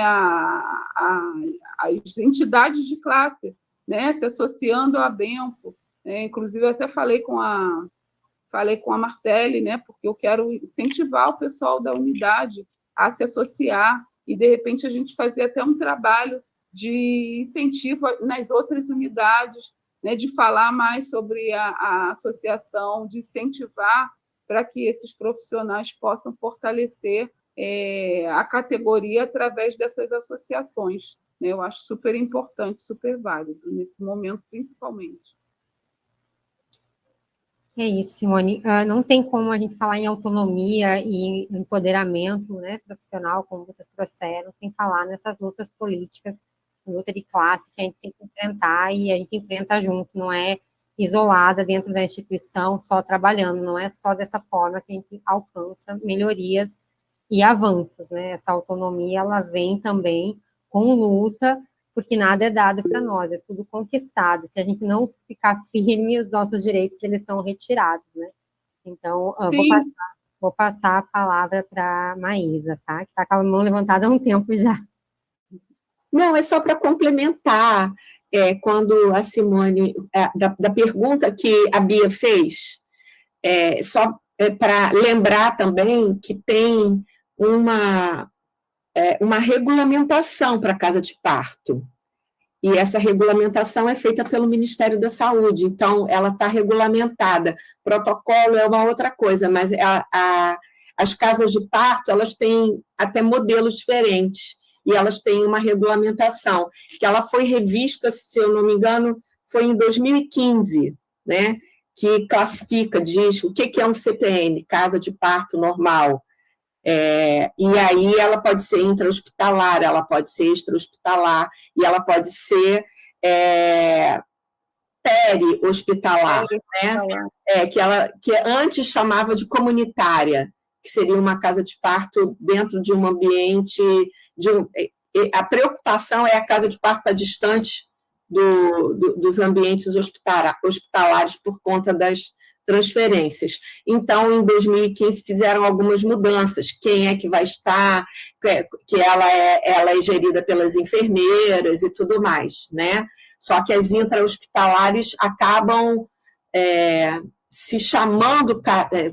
às entidades de classe, né, se associando à Benfo. Né? Inclusive, eu até falei com a Marcele, né, porque eu quero incentivar o pessoal da unidade a se associar e, de repente, a gente fazer até um trabalho de incentivo nas outras unidades, né, de falar mais sobre a associação, de incentivar para que esses profissionais possam fortalecer a categoria através dessas associações. Né? Eu acho super importante, super válido, nesse momento, principalmente. É isso, Simone. Não tem como a gente falar em autonomia e empoderamento, né, profissional, como vocês trouxeram, sem falar nessas lutas políticas, luta de classe que a gente tem que enfrentar e a gente enfrenta junto, não é isolada dentro da instituição, só trabalhando, não é só dessa forma que a gente alcança melhorias e avanços, né? Essa autonomia, ela vem também com luta, porque nada é dado para nós, é tudo conquistado. Se a gente não ficar firme, os nossos direitos, eles são retirados, né? Então, vou passar a palavra para a Maísa, tá? Que está com a mão levantada há um tempo já. Não, é só para complementar, quando a Simone, da pergunta que a Bia fez, só para lembrar também que tem uma regulamentação para a casa de parto. E essa regulamentação é feita pelo Ministério da Saúde, então ela está regulamentada. Protocolo é uma outra coisa, mas as casas de parto, elas têm até modelos diferentes, e elas têm uma regulamentação, que ela foi revista, se eu não me engano, foi em 2015, né, que classifica, diz o que é um CPN, casa de parto normal. E aí ela pode ser intra-hospitalar, ela pode ser extra-hospitalar, e ela pode ser peri-hospitalar, né? Que antes chamava de comunitária, que seria uma casa de parto dentro de um ambiente... a preocupação é a casa de parto estar distante dos ambientes hospitalares por conta das transferências. Então, em 2015, fizeram algumas mudanças. Quem é que vai estar, que ela é gerida pelas enfermeiras e tudo mais, né? Só que as intra-hospitalares acabam se chamando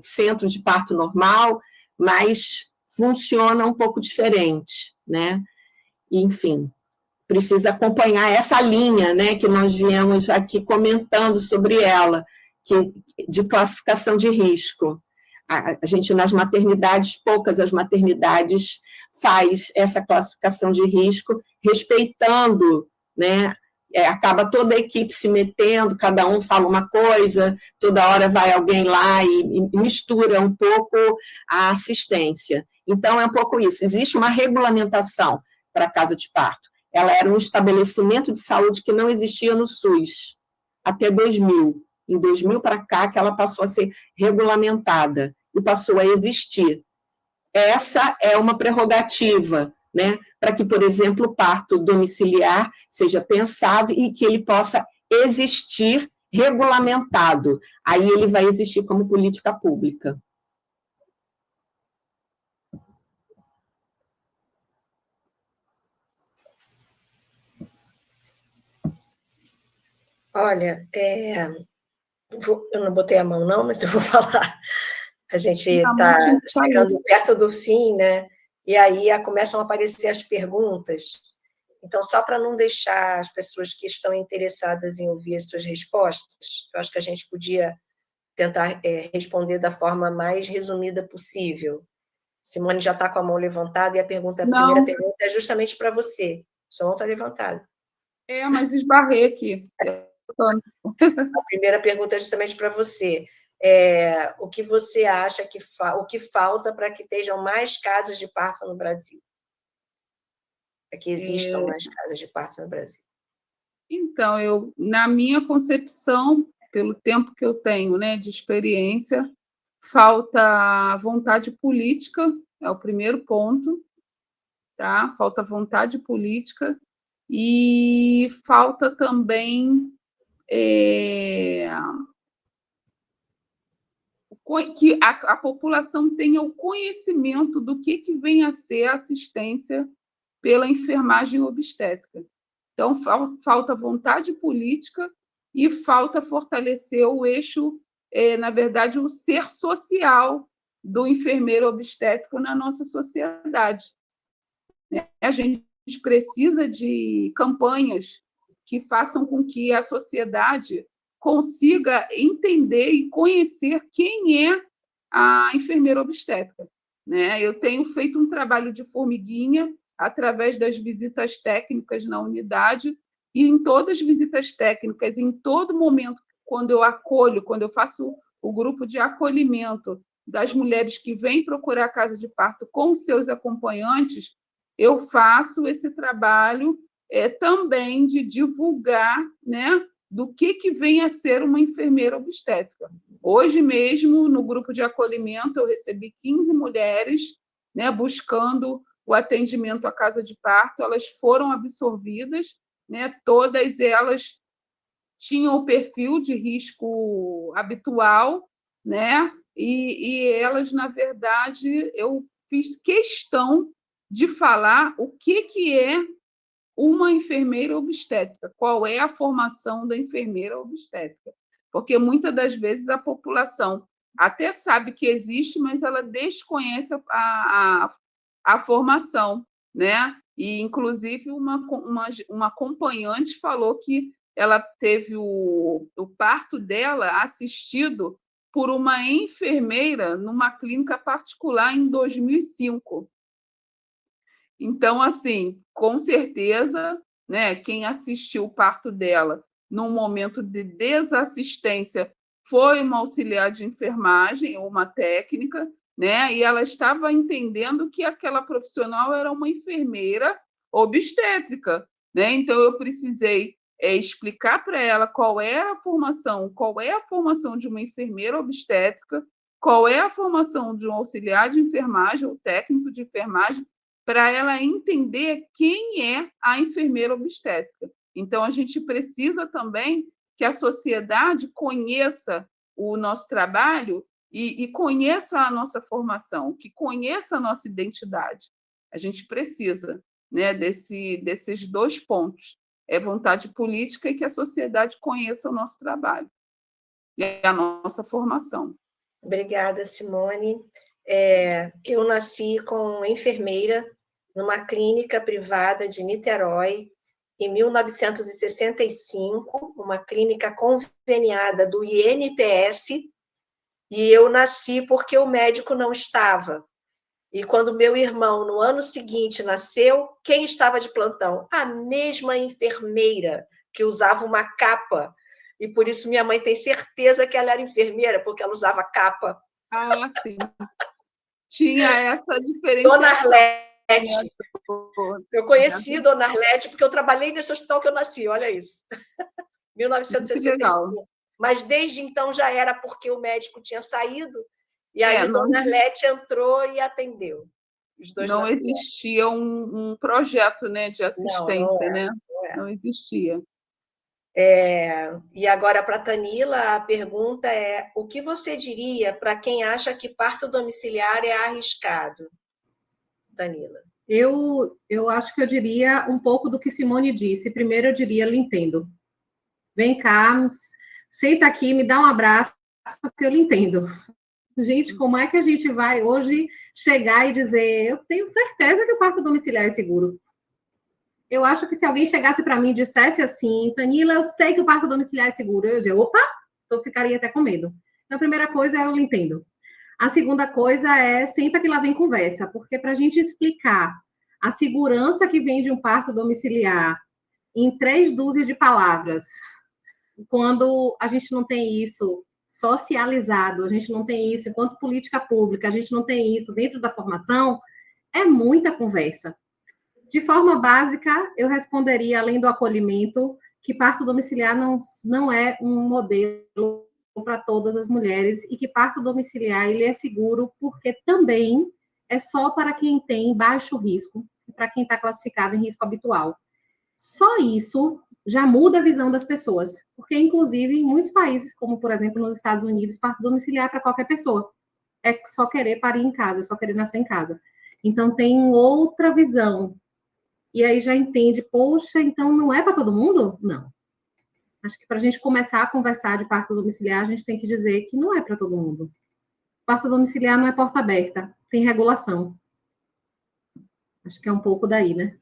centro de parto normal, mas funciona um pouco diferente, né? Enfim, precisa acompanhar essa linha, né, que nós viemos aqui comentando sobre ela, de classificação de risco. A gente, nas maternidades, poucas as maternidades faz essa classificação de risco, respeitando, né, acaba toda a equipe se metendo, cada um fala uma coisa, toda hora vai alguém lá e mistura um pouco a assistência. Então, é um pouco isso. Existe uma regulamentação para a casa de parto. Ela era um estabelecimento de saúde que não existia no SUS, até 2000. Em 2000 para cá, que ela passou a ser regulamentada e passou a existir. Essa é uma prerrogativa, né, para que, por exemplo, o parto domiciliar seja pensado e que ele possa existir regulamentado. Aí ele vai existir como política pública. Olha, eu não botei a mão não, mas eu vou falar. A gente está chegando perto do fim, né? E aí começam a aparecer as perguntas. Então, só para não deixar as pessoas que estão interessadas em ouvir as suas respostas, eu acho que a gente podia tentar responder da forma mais resumida possível. Simone já está com a mão levantada e a primeira pergunta é justamente para você. Sua mão está levantada. Mas esbarrei aqui. A primeira pergunta é justamente para você. o que você acha o que falta para que estejam mais casas de parto no Brasil? Para que existam mais casas de parto no Brasil? Então, na minha concepção, pelo tempo que eu tenho, né, de experiência, falta vontade política, é o primeiro ponto, tá? Falta vontade política e falta também que a população tenha o conhecimento do que vem a ser a assistência pela enfermagem obstétrica. Então, falta vontade política e falta fortalecer o eixo, na verdade, o ser social do enfermeiro obstétrico na nossa sociedade. A gente precisa de campanhas que façam com que a sociedade consiga entender e conhecer quem é a enfermeira obstétrica. Eu tenho feito um trabalho de formiguinha através das visitas técnicas na unidade, e em todas as visitas técnicas, em todo momento, quando eu acolho, quando eu faço o grupo de acolhimento das mulheres que vêm procurar a casa de parto com seus acompanhantes, eu faço esse trabalho também de divulgar, do que vem a ser uma enfermeira obstétrica. Hoje mesmo, no grupo de acolhimento, eu recebi 15 mulheres, buscando o atendimento à casa de parto. Elas foram absorvidas, todas elas tinham o perfil de risco habitual, e elas, na verdade, eu fiz questão de falar o que é uma enfermeira obstétrica, qual é a formação da enfermeira obstétrica, porque muitas das vezes a população até sabe que existe, mas ela desconhece a formação, E, inclusive, uma acompanhante falou que ela teve o parto dela assistido por uma enfermeira numa clínica particular em 2005. Então, assim, com certeza, quem assistiu o parto dela num momento de desassistência foi uma auxiliar de enfermagem ou uma técnica, e ela estava entendendo que aquela profissional era uma enfermeira obstétrica, Então, eu precisei explicar para ela qual é a formação de uma enfermeira obstétrica, qual é a formação de um auxiliar de enfermagem ou técnico de enfermagem, para ela entender quem é a enfermeira obstétrica. Então, a gente precisa também que a sociedade conheça o nosso trabalho e conheça a nossa formação, que conheça a nossa identidade. A gente precisa desses dois pontos, vontade política e que a sociedade conheça o nosso trabalho e a nossa formação. Obrigada, Simone. Eu nasci como enfermeira numa clínica privada de Niterói, em 1965, uma clínica conveniada do INPS, e eu nasci porque o médico não estava. E quando meu irmão, no ano seguinte, nasceu, quem estava de plantão? A mesma enfermeira, que usava uma capa. E por isso minha mãe tem certeza que ela era enfermeira, porque ela usava capa. Ah, sim. Tinha essa diferença. Dona Arlete. Eu conheci Dona Arlete porque eu trabalhei nesse hospital que eu nasci, olha isso. 1965. Mas desde então já era porque o médico tinha saído, e aí Dona Arlete entrou e atendeu. Os dois não existia um projeto de assistência, não existia. E agora, para a Tanila, a pergunta é: o que você diria para quem acha que parto domiciliar é arriscado? Tanila. Eu acho que eu diria um pouco do que Simone disse. Primeiro, eu diria, lhe entendo. Vem cá, senta aqui, me dá um abraço, porque eu lhe entendo. Gente, como é que a gente vai hoje chegar e dizer, eu tenho certeza que o parto domiciliar é seguro? Eu acho que se alguém chegasse para mim e dissesse assim, Tanila, eu sei que o parto domiciliar é seguro, eu diria, opa, eu ficaria até com medo. Então, a primeira coisa é eu lhe entendo. A segunda coisa é, senta que lá vem conversa, porque para a gente explicar a segurança que vem de um parto domiciliar em 3 dúzias de palavras, quando a gente não tem isso socializado, a gente não tem isso enquanto política pública, a gente não tem isso dentro da formação, é muita conversa. De forma básica, eu responderia, além do acolhimento, que parto domiciliar não é um modelo para todas as mulheres e que parto domiciliar ele é seguro porque também é só para quem tem baixo risco, para quem está classificado em risco habitual. Só isso já muda a visão das pessoas, porque, inclusive, em muitos países, como, por exemplo, nos Estados Unidos, parto domiciliar é para qualquer pessoa. É só querer parir em casa, é só querer nascer em casa. Então, tem outra visão. E aí já entende, poxa, então não é para todo mundo? Não. Acho que para a gente começar a conversar de parto domiciliar, a gente tem que dizer que não é para todo mundo. Parto domiciliar não é porta aberta, tem regulação. Acho que é um pouco daí, né?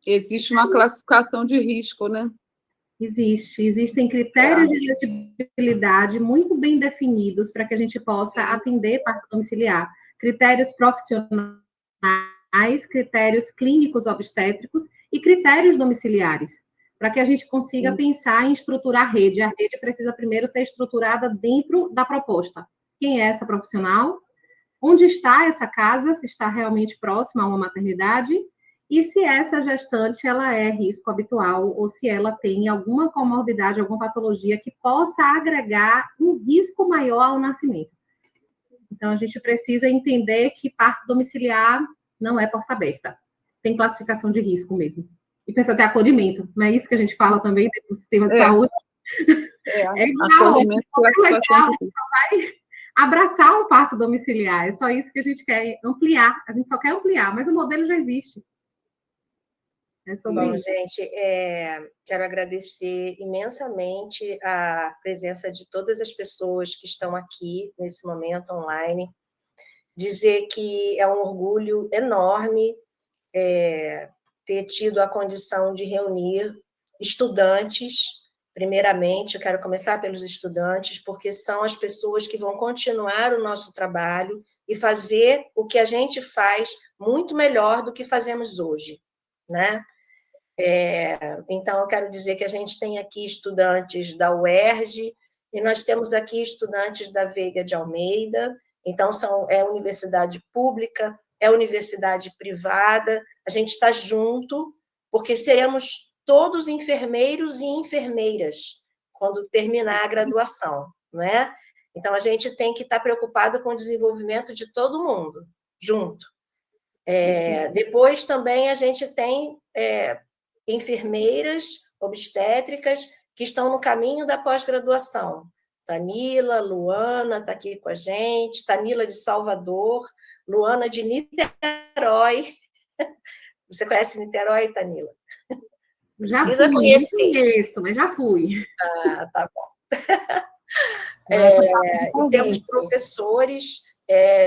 Existe uma classificação de risco, né? Existem critérios de elegibilidade muito bem definidos para que a gente possa atender parto domiciliar. Critérios profissionais, critérios clínicos obstétricos e critérios domiciliares, para que a gente consiga pensar em estruturar a rede. A rede precisa primeiro ser estruturada dentro da proposta. Quem é essa profissional? Onde está essa casa? Se está realmente próxima a uma maternidade? E se essa gestante ela é risco habitual ou se ela tem alguma comorbidade, alguma patologia que possa agregar um risco maior ao nascimento. Então, a gente precisa entender que parto domiciliar não é porta aberta. Tem classificação de risco mesmo. E precisa ter acolhimento. Não é isso que a gente fala também dentro do sistema de saúde? É igual. Acolhimento, classificação de risco. Só vai abraçar um parto domiciliar. É só isso que a gente quer ampliar. A gente só quer ampliar, mas o modelo já existe. Bom, gente, quero agradecer imensamente a presença de todas as pessoas que estão aqui nesse momento online. Dizer que é um orgulho enorme ter tido a condição de reunir estudantes. Primeiramente, eu quero começar pelos estudantes, porque são as pessoas que vão continuar o nosso trabalho e fazer o que a gente faz muito melhor do que fazemos hoje, né? Então, eu quero dizer que a gente tem aqui estudantes da UERJ e nós temos aqui estudantes da Veiga de Almeida, então é universidade pública, é universidade privada, a gente está junto, porque seremos todos enfermeiros e enfermeiras quando terminar a graduação, né? Então, a gente tem que estar preocupado com o desenvolvimento de todo mundo, junto. Depois, também, a gente tem enfermeiras obstétricas que estão no caminho da pós-graduação. Tanila, Luana está aqui com a gente, Tanila de Salvador, Luana de Niterói. Você conhece Niterói, Tanila? Já Precisa fui, conhecer. Não conheço, mas já fui. Ah, tá bom. E temos professores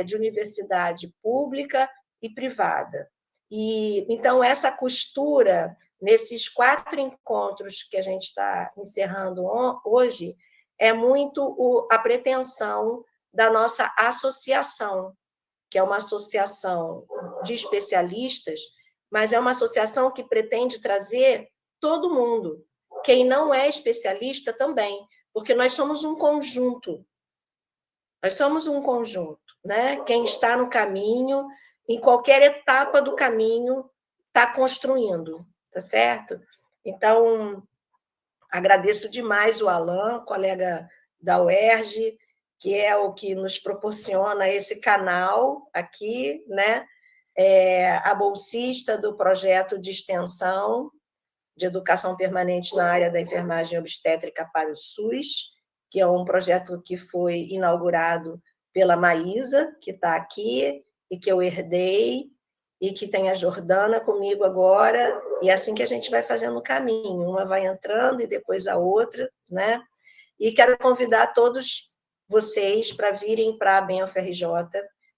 de universidade pública e privada. E, então, essa costura, nesses 4 encontros que a gente está encerrando hoje, é muito a pretensão da nossa associação, que é uma associação de especialistas, mas é uma associação que pretende trazer todo mundo, quem não é especialista também, porque nós somos um conjunto. Nós somos um conjunto, né? Quem está no caminho, em qualquer etapa do caminho, está construindo, tá certo? Então, agradeço demais o Alan, colega da UERJ, que é o que nos proporciona esse canal aqui, né? A bolsista do projeto de extensão de educação permanente na área da enfermagem obstétrica para o SUS, que é um projeto que foi inaugurado pela Maísa, que está aqui, e que eu herdei, e que tem a Jordana comigo agora, e é assim que a gente vai fazendo o caminho, uma vai entrando e depois a outra, né? E quero convidar todos vocês para virem para a BenFRJ.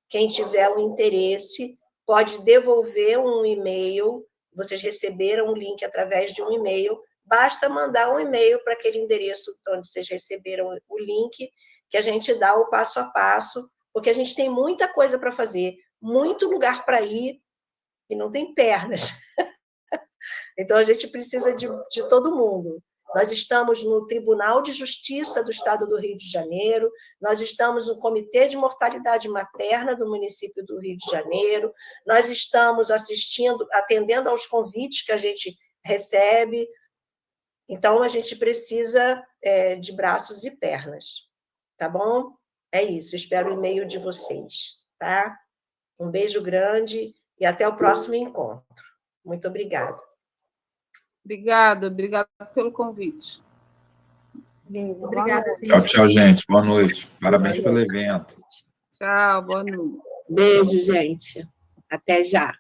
Quem tiver um interesse pode devolver um e-mail, vocês receberam o link através de um e-mail, basta mandar um e-mail para aquele endereço onde vocês receberam o link, que a gente dá o passo a passo, porque a gente tem muita coisa para fazer, muito lugar para ir, e não tem pernas. Então, a gente precisa de todo mundo. nós estamos no Tribunal de Justiça do Estado do Rio de Janeiro, nós estamos no Comitê de Mortalidade Materna do município do Rio de Janeiro, nós estamos atendendo aos convites que a gente recebe. Então, a gente precisa de braços e pernas, tá bom? É isso, espero o e-mail de vocês, tá? Um beijo grande e até o próximo encontro. Muito obrigada. Obrigada pelo convite. Beijo, Obrigada, boa Tchau, tchau, gente. Boa noite. Parabéns pelo evento. Tchau, boa noite. Beijo, gente. Até já.